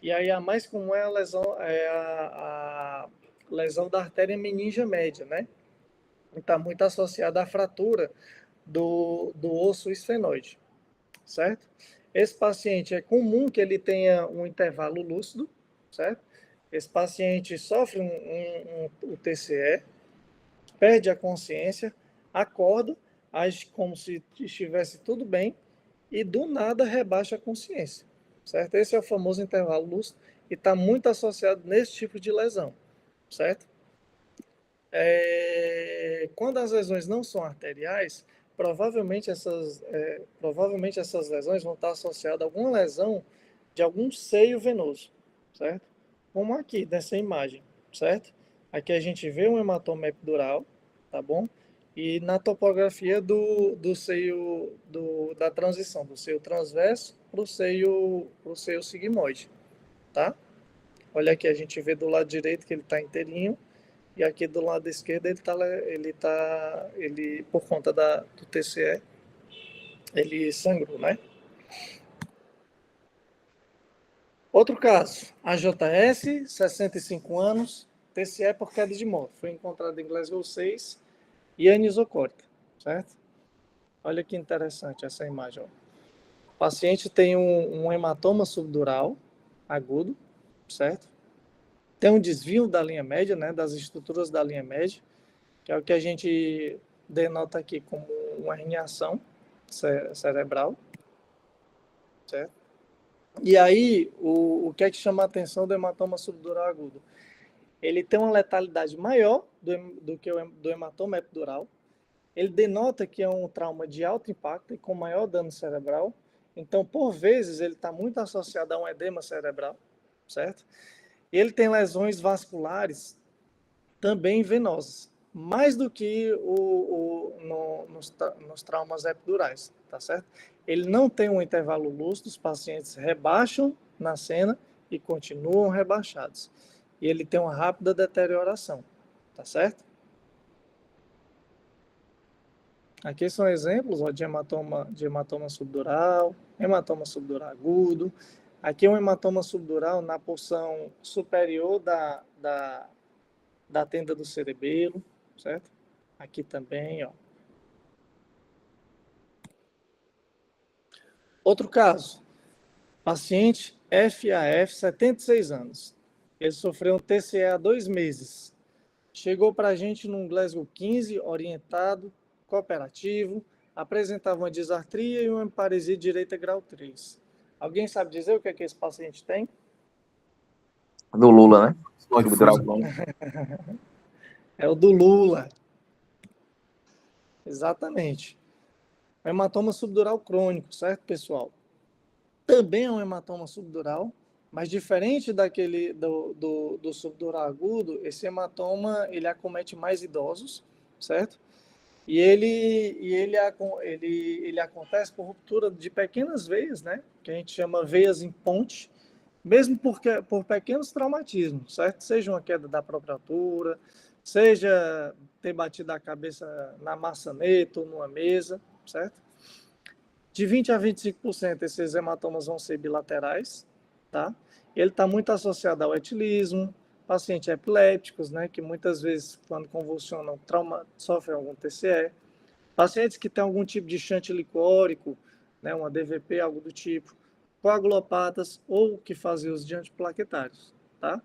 S1: E aí a mais comum é a lesão da artéria meningia média, né? Está muito associada à fratura do osso esfenoide, certo? Esse paciente é comum que ele tenha um intervalo lúcido, certo? Esse paciente sofre um TCE, perde a consciência, acorda, age como se estivesse tudo bem e do nada rebaixa a consciência, certo? Esse é o famoso intervalo lúcido e está muito associado nesse tipo de lesão, certo? Quando as lesões não são arteriais, provavelmente essas lesões vão estar associadas a alguma lesão de algum seio venoso, certo? Como aqui, nessa imagem, certo? Aqui a gente vê um hematoma epidural, tá bom? E na topografia do seio, da transição, do seio transverso para o seio sigmoide, tá? Olha aqui, a gente vê do lado direito que ele está inteirinho, e aqui do lado esquerdo ele por conta do TCE, Ele sangrou, né? Outro caso, AJS, 65 anos, TCE por queda de moto. Foi encontrado em Glasgow 6 e anisocórica, certo? Olha que interessante essa imagem. Ó. O paciente tem um hematoma subdural agudo, certo? Tem um desvio da linha média, né, das estruturas da linha média, que é o que a gente denota aqui como uma herniação cerebral, certo? E aí, o que é que chama a atenção do hematoma subdural agudo? Ele tem uma letalidade maior do que o do hematoma epidural. Ele denota que é um trauma de alto impacto e com maior dano cerebral. Então, por vezes, ele está muito associado a um edema cerebral, certo? E ele tem lesões vasculares também venosas, mais do que nos traumas epidurais, tá certo? Ele não tem um intervalo lúcido, os pacientes rebaixam na cena e continuam rebaixados. E ele tem uma rápida deterioração, tá certo? Aqui são exemplos ó, de hematoma subdural, hematoma subdural agudo. Aqui é um hematoma subdural na porção superior da tenda do cerebelo, certo? Aqui também, ó. Outro caso, paciente FAF, 76 anos. Ele sofreu um TCE há 2 meses. Chegou para a gente num Glasgow 15, orientado, cooperativo, apresentava uma disartria e uma paresia direita grau 3. Alguém sabe dizer o que é que esse paciente tem?
S2: Do Lula, né?
S5: Pode
S2: Subdural
S5: fazer.
S2: crônico.
S1: É o do Lula. Exatamente. Hematoma subdural crônico, certo, pessoal? Também é um hematoma subdural, mas diferente daquele do subdural agudo, esse hematoma ele acomete mais idosos, certo? E ele acontece por ruptura de pequenas veias, né? Que a gente chama veias em ponte, mesmo por pequenos traumatismos, certo? Seja uma queda da própria altura, seja ter batido a cabeça na maçaneta ou numa mesa, certo? De 20 a 25% esses hematomas vão ser bilaterais, tá? Ele está muito associado ao etilismo, pacientes epilépticos, né, que muitas vezes, quando convulsionam, sofrem algum TCE. Pacientes que têm algum tipo de shunt licórico, né, uma DVP, algo do tipo, coagulopatas ou que fazem uso de antiplaquetários, tá?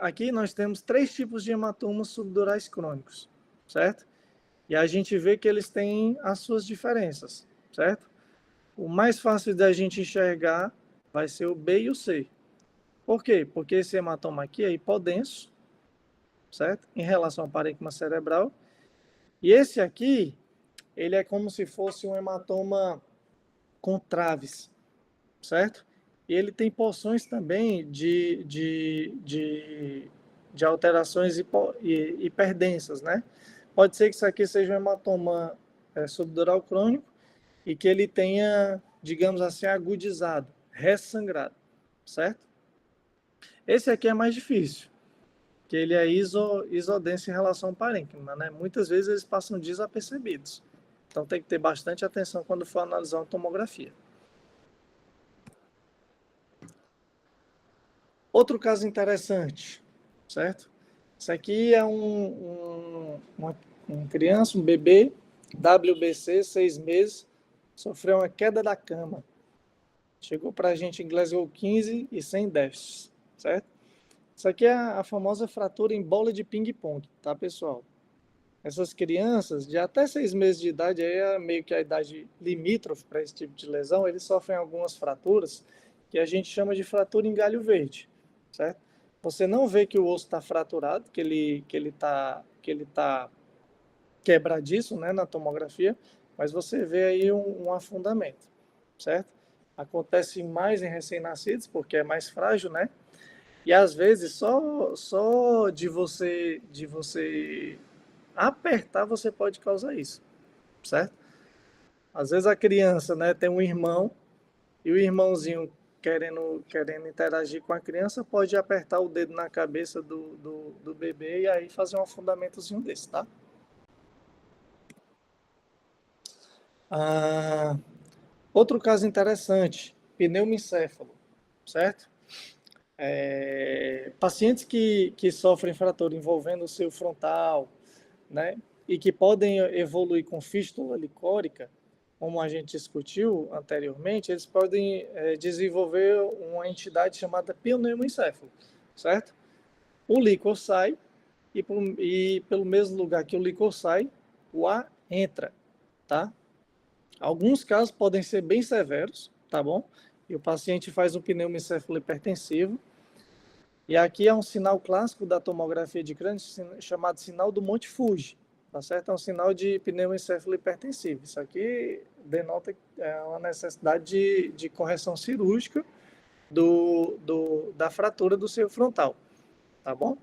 S1: Aqui nós temos 3 tipos de hematomas subdurais crônicos, certo? E a gente vê que eles têm as suas diferenças, certo? O mais fácil da gente enxergar vai ser o B e o C. Por quê? Porque esse hematoma aqui é hipodenso, certo? Em relação ao parênquima cerebral. E esse aqui, ele é como se fosse um hematoma com traves, certo? E ele tem porções também de alterações hiperdensas, né? Pode ser que isso aqui seja um hematoma subdural crônico e que ele tenha, digamos assim, agudizado, ressangrado, certo? Esse aqui é mais difícil, que ele é isodenso em relação ao parênquima, né? Muitas vezes eles passam desapercebidos. Então tem que ter bastante atenção quando for analisar uma tomografia. Outro caso interessante, certo? Isso aqui é uma criança, um bebê, WBC, 6 meses, sofreu uma queda da cama. Chegou para a gente em Glasgow 15 e sem déficits, certo? Isso aqui é a famosa fratura em bola de ping-pong, tá, pessoal? Essas crianças de até 6 meses de idade, aí é meio que a idade limítrofe para esse tipo de lesão, eles sofrem algumas fraturas que a gente chama de fratura em galho verde, certo? Você não vê que o osso está fraturado, que ele tá quebradiço, né, na tomografia, mas você vê aí um afundamento, certo? Acontece mais em recém-nascidos, porque é mais frágil, né? E às vezes só de você apertar você pode causar isso, certo? Às vezes a criança, né, tem um irmão e o irmãozinho querendo interagir com a criança pode apertar o dedo na cabeça do bebê e aí fazer um afundamentozinho desse, tá? Ah, outro caso interessante, pneumoencéfalo, certo? Pacientes que sofrem fratura envolvendo o seio frontal, né, e que podem evoluir com fístula licórica, como a gente discutiu anteriormente, eles podem desenvolver uma entidade chamada pneumoencéfalo, certo? O líquor sai e pelo mesmo lugar que o líquor sai, o ar entra, tá? Alguns casos podem ser bem severos, tá bom? E o paciente faz um pneumoencéfalo hipertensivo. E aqui é um sinal clássico da tomografia de crânio chamado sinal do Monte Fuji, tá certo? É um sinal de pneumoencéfalo hipertensivo. Isso aqui denota uma necessidade de correção cirúrgica da fratura do seio frontal, tá bom?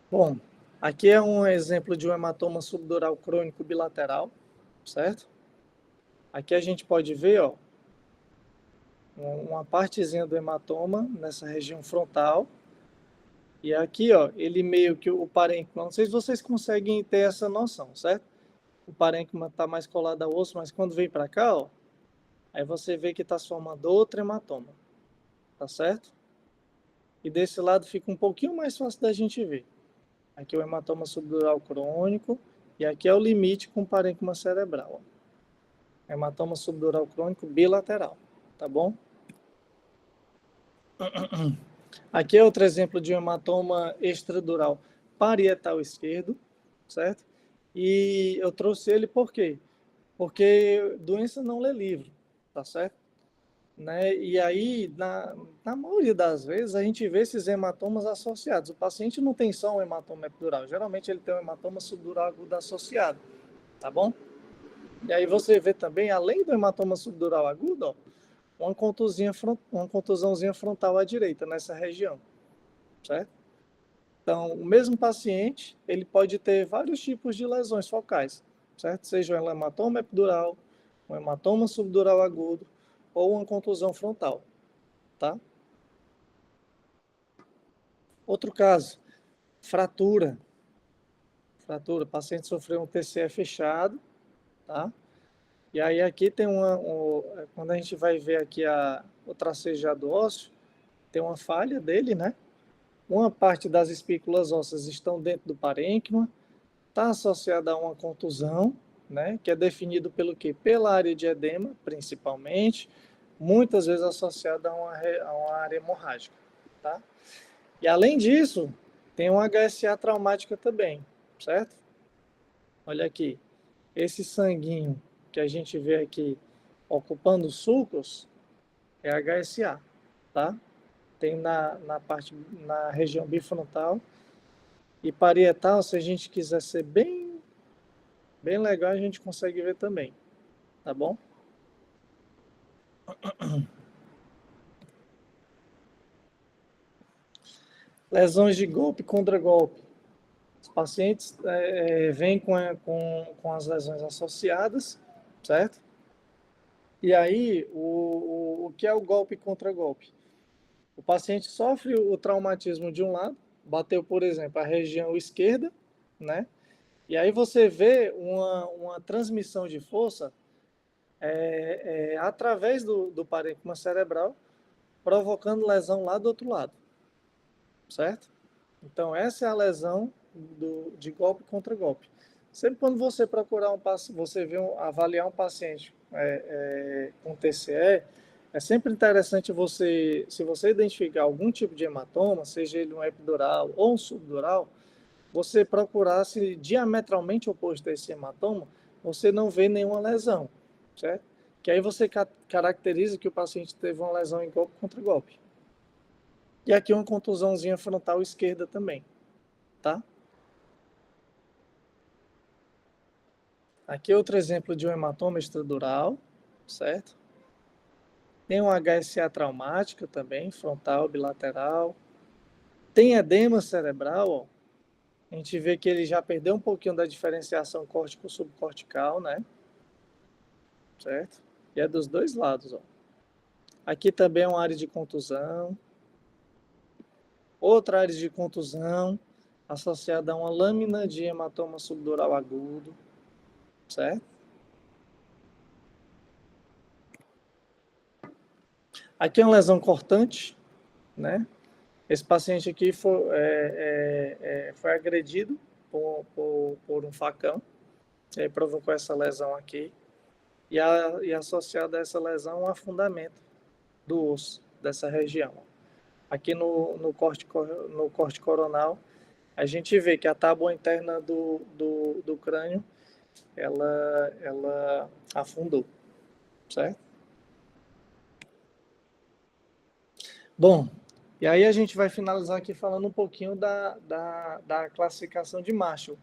S1: Bom, aqui é um exemplo de um hematoma subdural crônico bilateral, certo? Aqui a gente pode ver, ó, uma partezinha do hematoma nessa região frontal. E aqui, ó, ele meio que o parênquima, não sei se vocês conseguem ter essa noção, certo? O parênquima está mais colado ao osso, mas quando vem para cá, ó, aí você vê que está se formando outro hematoma, tá certo? E desse lado fica um pouquinho mais fácil da gente ver. Aqui é o hematoma subdural crônico, e aqui é o limite com o parênquima cerebral, ó. Hematoma subdural crônico bilateral, tá bom? Aqui é outro exemplo de um hematoma extradural parietal esquerdo, certo? E eu trouxe ele por quê? Porque doença não lê livro, tá certo? Né? E aí, na maioria das vezes, a gente vê esses hematomas associados. O paciente não tem só um hematoma epidural, geralmente ele tem um hematoma subdural agudo associado, tá bom? E aí você vê também, além do hematoma subdural agudo, ó, uma contusãozinha frontal à direita, nessa região, certo? Então, o mesmo paciente, ele pode ter vários tipos de lesões focais, certo? Seja um hematoma epidural, um hematoma subdural agudo ou uma contusão frontal, tá? Outro caso, fratura. Fratura, o paciente sofreu um TCE fechado, tá? E aí aqui tem quando a gente vai ver aqui o tracejado ósseo, tem uma falha dele, né? Uma parte das espículas ósseas estão dentro do parênquima, está associada a uma contusão, né? Que é definido pelo quê? Pela área de edema, principalmente, muitas vezes associada a uma área hemorrágica, tá? E além disso, tem uma HSA traumática também, certo? Olha aqui, esse sanguinho que a gente vê aqui ocupando os sulcos é HSA, tá? Tem na região bifrontal e parietal, se a gente quiser ser bem legal, a gente consegue ver também, tá bom? Lesões de golpe contra golpe. Os pacientes vêm com as lesões associadas, certo? E aí, o que é o golpe contra golpe? O paciente sofre o traumatismo de um lado, bateu, por exemplo, a região esquerda, né? E aí você vê uma transmissão de força através do parênquima cerebral, provocando lesão lá do outro lado, certo? Então, essa é a lesão de golpe contra golpe. Sempre quando você procurar você avaliar um paciente com TCE, é sempre interessante se você identificar algum tipo de hematoma, seja ele um epidural ou um subdural, você procurar se diametralmente oposto a esse hematoma, você não vê nenhuma lesão, certo? Que aí você caracteriza que o paciente teve uma lesão em golpe contra golpe. E aqui uma contusãozinha frontal esquerda também, tá? Aqui outro exemplo de um hematoma extradural, certo? Tem uma HSA traumática também, frontal, bilateral. Tem edema cerebral, ó. A gente vê que ele já perdeu um pouquinho da diferenciação córtico-subcortical, né? Certo? E é dos dois lados, ó. Aqui também é uma área de contusão. Outra área de contusão. associada a uma lâmina de hematoma subdural agudo, certo? Aqui é uma lesão cortante, né? Esse paciente aqui foi agredido por um facão, e aí provocou essa lesão aqui, e associada a essa lesão, um afundamento do osso dessa região. Aqui no corte coronal, a gente vê que a tábua interna do crânio, ela afundou, certo? Bom, e aí a gente vai finalizar aqui falando um pouquinho da classificação de Marshall.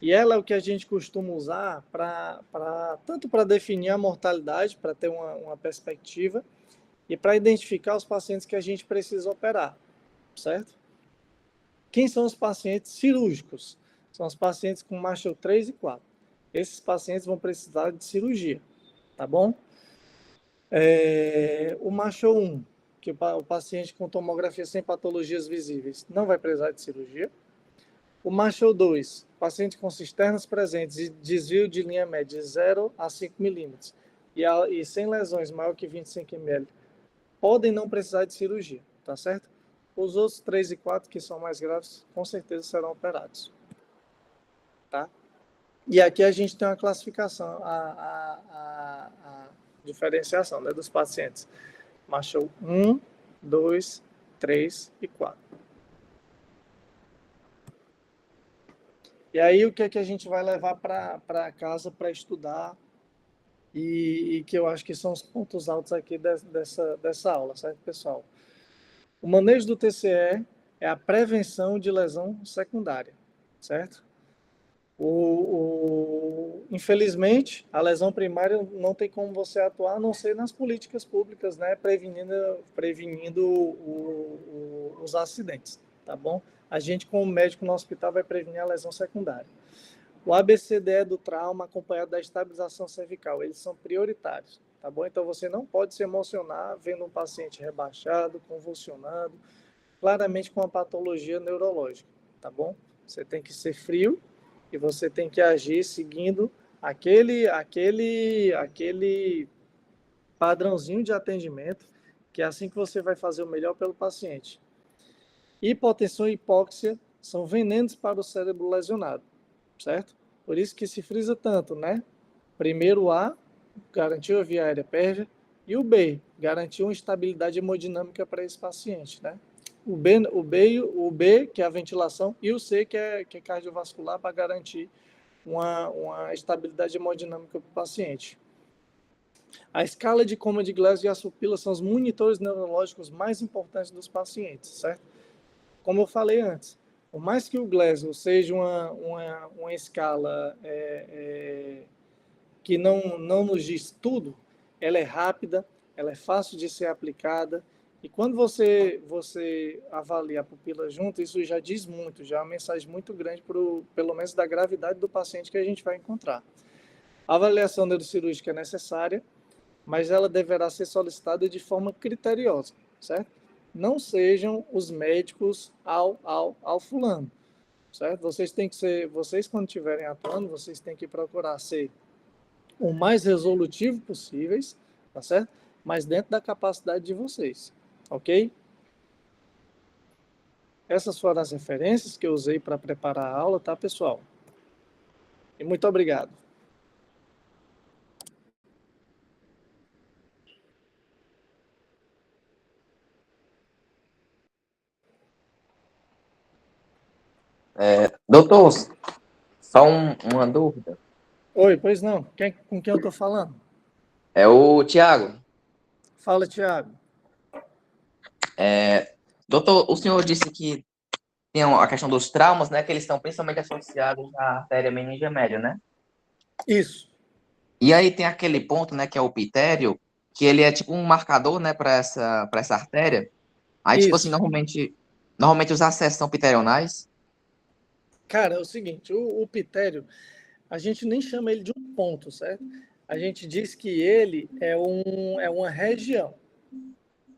S1: E ela é o que a gente costuma usar tanto para definir a mortalidade, para ter uma perspectiva, e para identificar os pacientes que a gente precisa operar, certo? Quem são os pacientes cirúrgicos? São os pacientes com Marshall 3 e 4. Esses pacientes vão precisar de cirurgia, tá bom? O Marshall 1, que o paciente com tomografia sem patologias visíveis não vai precisar de cirurgia. O Marshall 2, paciente com cisternas presentes e desvio de linha média de 0 a 5 milímetros e sem lesões maior que 25 ml, podem não precisar de cirurgia, tá certo? Os outros 3 e 4, que são mais graves, com certeza serão operados, tá? E aqui a gente tem uma classificação, a diferenciação, né, dos pacientes. Marshall 1, 2, 3 e 4. E aí, o que é que a gente vai levar para casa para estudar e que eu acho que são os pontos altos aqui dessa aula, certo, pessoal? O manejo do TCE é a prevenção de lesão secundária, certo? Infelizmente, a lesão primária não tem como você atuar, a não ser nas políticas públicas, né, prevenindo os acidentes, tá bom? A gente, como médico no hospital, vai prevenir a lesão secundária. O ABCDE do trauma, acompanhado da estabilização cervical, eles são prioritários, tá bom? Então, você não pode se emocionar vendo um paciente rebaixado, convulsionando, claramente com uma patologia neurológica, tá bom? Você tem que ser frio e você tem que agir seguindo aquele padrãozinho de atendimento, que é assim que você vai fazer o melhor pelo paciente. Hipotensão e hipóxia são venenos para o cérebro lesionado, certo? Por isso que se frisa tanto, né? Primeiro, o A, garantiu a via aérea pérvia, e o B, garantiu uma estabilidade hemodinâmica para esse paciente, né? O B, que é a ventilação, e o C, que é cardiovascular, para garantir uma estabilidade hemodinâmica para o paciente. A escala de coma de Glasgow e a supila são os monitores neurológicos mais importantes dos pacientes, certo? Como eu falei antes, por mais que o Glasgow seja uma escala que não nos diz tudo, ela é rápida, ela é fácil de ser aplicada, e quando você avalia a pupila junto, isso já diz muito, já é uma mensagem muito grande, pelo menos da gravidade do paciente que a gente vai encontrar. A avaliação neurocirúrgica é necessária, mas ela deverá ser solicitada de forma criteriosa, certo? Não sejam os médicos ao fulano, certo? Vocês quando estiverem atuando, vocês têm que procurar ser o mais resolutivo possíveis, tá certo? Mas dentro da capacidade de vocês, ok? Essas foram as referências que eu usei para preparar a aula, tá, pessoal? E muito obrigado.
S2: Doutor, só uma dúvida.
S1: Oi, pois não. Com quem eu estou falando?
S2: É o Tiago.
S1: Fala, Thiago.
S2: Doutor, o senhor disse que tem a questão dos traumas, né? Que eles estão principalmente associados à artéria meningea média, né?
S1: Isso.
S2: E aí tem aquele ponto, né? Que é o pitério, que ele é tipo um marcador, né? Para essa artéria. Aí, tipo assim,
S1: Isso.
S2: normalmente os acessos são piterionais.
S1: Cara, é o seguinte, o pitério, a gente nem chama ele de um ponto, certo? A gente diz que ele é uma região.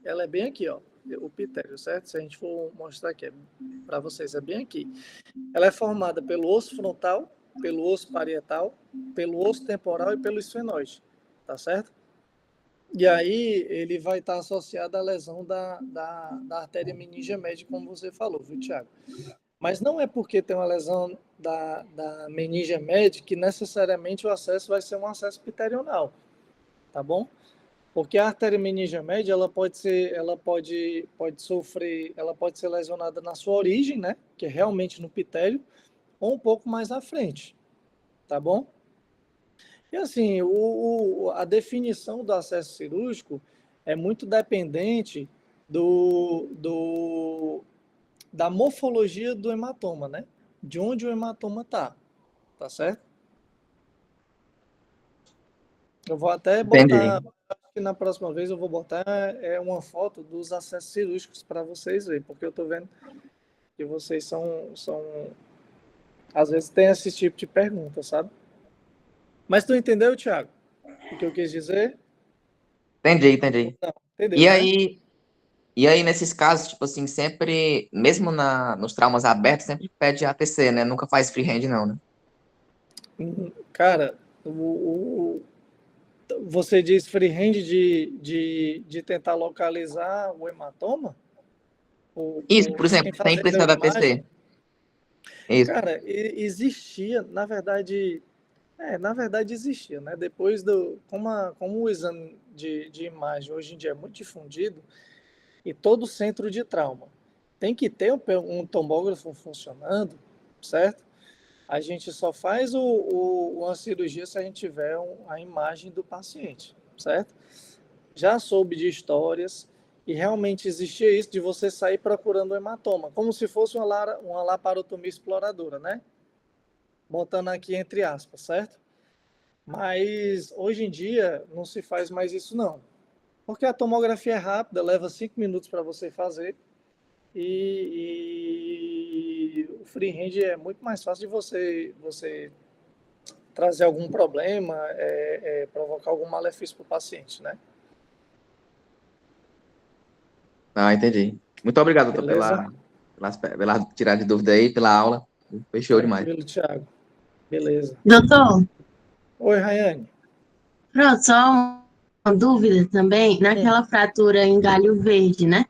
S1: Ela é bem aqui, ó. o epitélio, certo? Se a gente for mostrar aqui para vocês, é bem aqui. Ela é formada pelo osso frontal, pelo osso parietal, pelo osso temporal e pelo esfenoide, tá certo? E aí ele vai estar associado à lesão da artéria meningia média, como você falou, viu, Thiago? Mas não é porque tem uma lesão da meningia média que necessariamente o acesso vai ser um acesso piterional, tá bom? Porque a artéria meningia média, ela pode ser lesionada na sua origem, né? Que é realmente no pitélio, ou um pouco mais à frente, tá bom? E assim, a definição do acesso cirúrgico é muito dependente da morfologia do hematoma, né? De onde o hematoma tá certo? Eu vou até botar,
S2: Entendi.
S1: acho que na próxima vez eu vou botar uma foto dos acessos cirúrgicos para vocês verem, porque eu estou vendo que vocês às vezes tem esse tipo de pergunta, sabe? Mas tu entendeu, Thiago? O que eu quis dizer?
S2: Entendi.
S1: Não, entendeu,
S2: E
S1: né?
S2: aí, e aí, nesses casos, tipo assim, sempre, mesmo nos traumas abertos, sempre pede ATC, né? Nunca faz freehand, não, né?
S1: Cara, você diz freehand de tentar localizar o hematoma?
S2: Isso, por
S1: Sem
S2: exemplo, sem
S1: fazer
S2: precisar da
S1: neuroimagem?
S2: ATC. Isso.
S1: Cara, existia, na verdade existia, né? Depois como o exame de imagem hoje em dia é muito difundido, e todo centro de trauma tem que ter um tomógrafo funcionando, certo? A gente só faz uma cirurgia se a gente tiver a imagem do paciente, certo? Já soube de histórias e realmente existia isso de você sair procurando o hematoma, como se fosse uma laparotomia exploradora, né? Botando aqui entre aspas, certo? Mas hoje em dia não se faz mais isso não, porque a tomografia é rápida, leva 5 minutos para você fazer e o freehand é muito mais fácil de você trazer algum problema, provocar algum malefício para o paciente, né?
S2: Ah, entendi. Muito obrigado, doutor,
S1: Beleza?
S2: pela tirar de dúvida aí, pela aula. Foi show demais.
S1: Tranquilo, Thiago. Beleza.
S4: Doutor,
S1: Oi, Rayane.
S4: pronto, só uma dúvida também. Naquela fratura em galho verde, né?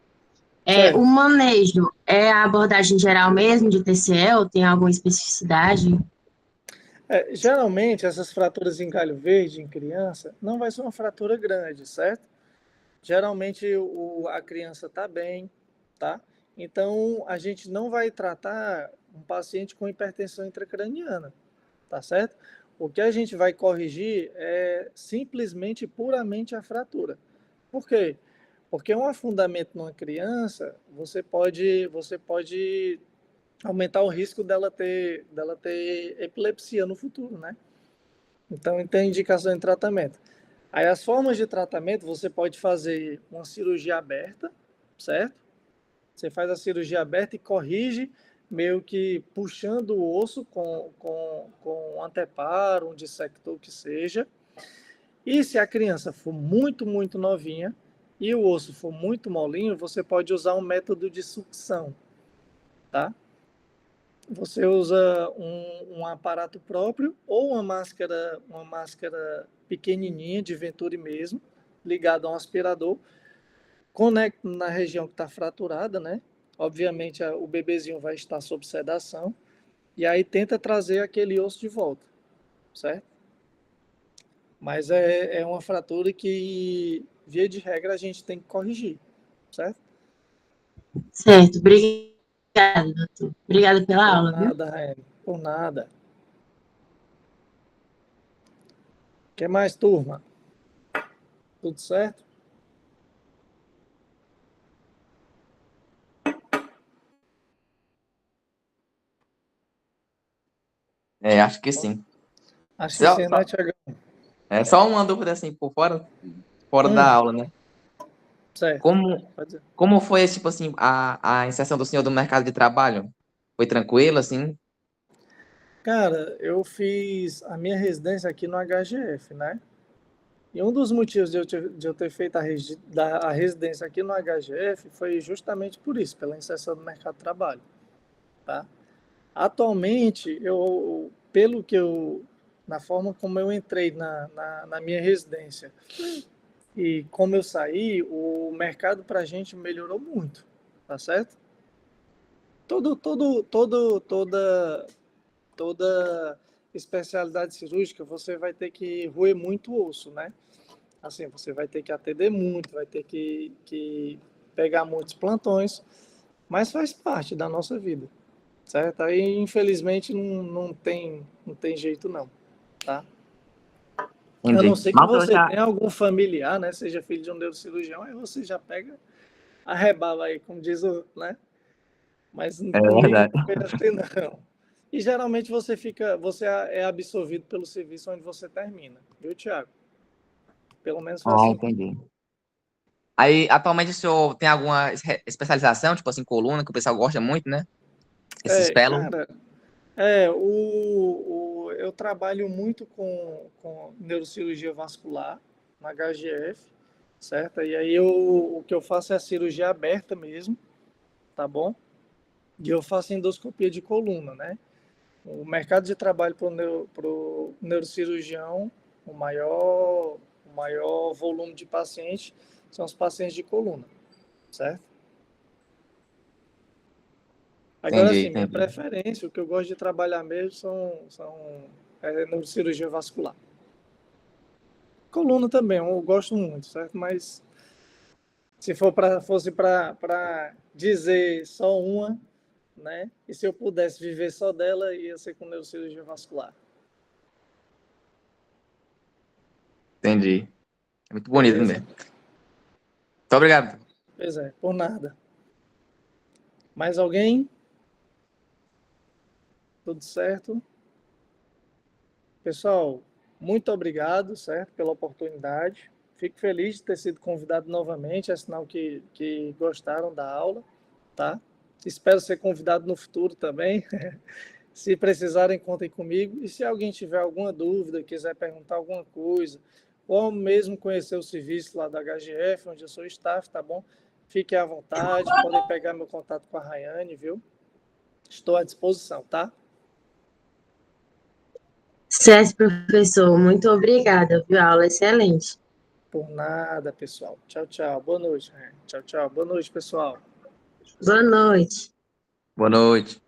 S4: O
S1: Certo.
S4: manejo é a abordagem geral mesmo de TCE ou tem alguma especificidade?
S1: Geralmente, essas fraturas em galho verde em criança não vai ser uma fratura grande, certo? Geralmente a criança está bem, tá? Então, a gente não vai tratar um paciente com hipertensão intracraniana, tá certo? O que a gente vai corrigir é simplesmente, puramente a fratura. Por quê? Porque um afundamento numa criança, você pode aumentar o risco dela ter epilepsia no futuro, né? Então, tem indicação em tratamento. Aí, as formas de tratamento, você pode fazer uma cirurgia aberta, certo? Você faz a cirurgia aberta e corrige, meio que puxando o osso com um anteparo, um dissector que seja. E se a criança for muito, muito novinha e o osso for muito molinho, você pode usar um método de sucção, tá? Você usa um aparato próprio ou uma máscara pequenininha de Venturi mesmo, ligado a um aspirador, conecta na região que está fraturada, né? Obviamente o bebezinho vai estar sob sedação e aí tenta trazer aquele osso de volta, certo? Mas é uma fratura que, via de regra, a gente tem que corrigir, certo?
S4: Certo, obrigada, doutor. Obrigada pela
S1: Por
S4: aula, viu?
S1: nada, Raine, por nada. O que mais, turma? Tudo certo?
S2: Acho que sim.
S1: Acho que
S2: Só,
S1: sim, né,
S2: só,
S1: Tiagão?
S2: só uma dúvida assim, por fora da aula, né?
S1: Certo.
S2: Como,
S1: Pode dizer.
S2: como foi, tipo assim, a inserção do senhor do mercado de trabalho? Foi tranquilo, assim?
S1: Cara, eu fiz a minha residência aqui no HGF, né? E um dos motivos de eu ter feito a residência aqui no HGF foi justamente por isso, pela inserção no mercado de trabalho, tá? Atualmente, na forma como eu entrei na minha residência e como eu saí, o mercado para a gente melhorou muito, tá certo? Toda especialidade cirúrgica, você vai ter que roer muito osso, né? Assim, você vai ter que atender muito, vai ter que pegar muitos plantões, mas faz parte da nossa vida, certo? Aí, infelizmente, não tem jeito não, tá? A não
S2: Entendi.
S1: ser que
S2: Matheus,
S1: você
S2: já...
S1: tenha algum familiar, né? Seja filho de um neurocirurgião, aí você já pega a rebaba aí, como diz o, né? Mas
S2: É
S1: comigo
S2: verdade.
S1: não foi assim, não. E geralmente você é absorvido pelo serviço onde você termina, viu, Thiago? Pelo menos foi
S2: Ah,
S1: assim.
S2: entendi. Aí, atualmente, o senhor tem alguma especialização, tipo assim, coluna, que o pessoal gosta muito, né? Esses fellow.
S1: Cara, eu trabalho muito com neurocirurgia vascular na HGF, certo? E aí o que eu faço é a cirurgia aberta mesmo, tá bom? E eu faço endoscopia de coluna, né? O mercado de trabalho para o neurocirurgião, o maior volume de pacientes são os pacientes de coluna, certo? Agora
S2: Entendi,
S1: sim, minha
S2: entendi.
S1: preferência, o que eu gosto de trabalhar mesmo são neurocirurgia vascular. Coluna também, eu gosto muito, certo? Mas se fosse para dizer só uma, né? E se eu pudesse viver só dela, ia ser com neurocirurgia vascular.
S2: Entendi. É muito bonito
S1: Beleza?
S2: mesmo. Muito obrigado.
S1: Pois é, por nada. Mais alguém? Tudo certo? Pessoal, muito obrigado, certo, pela oportunidade. Fico feliz de ter sido convidado novamente, é sinal que gostaram da aula, tá? Espero ser convidado no futuro também. Se precisarem, contem comigo. E se alguém tiver alguma dúvida, quiser perguntar alguma coisa, ou mesmo conhecer o serviço lá da HGF, onde eu sou staff, tá bom? Fiquem à vontade, podem pegar meu contato com a Rayane, viu? Estou à disposição, tá?
S4: Certo, professor. Muito obrigada, viu? A aula excelente.
S1: Por nada, pessoal. Tchau, tchau. Boa noite. Tchau, tchau. Boa noite, pessoal.
S4: Boa noite.
S2: Boa noite.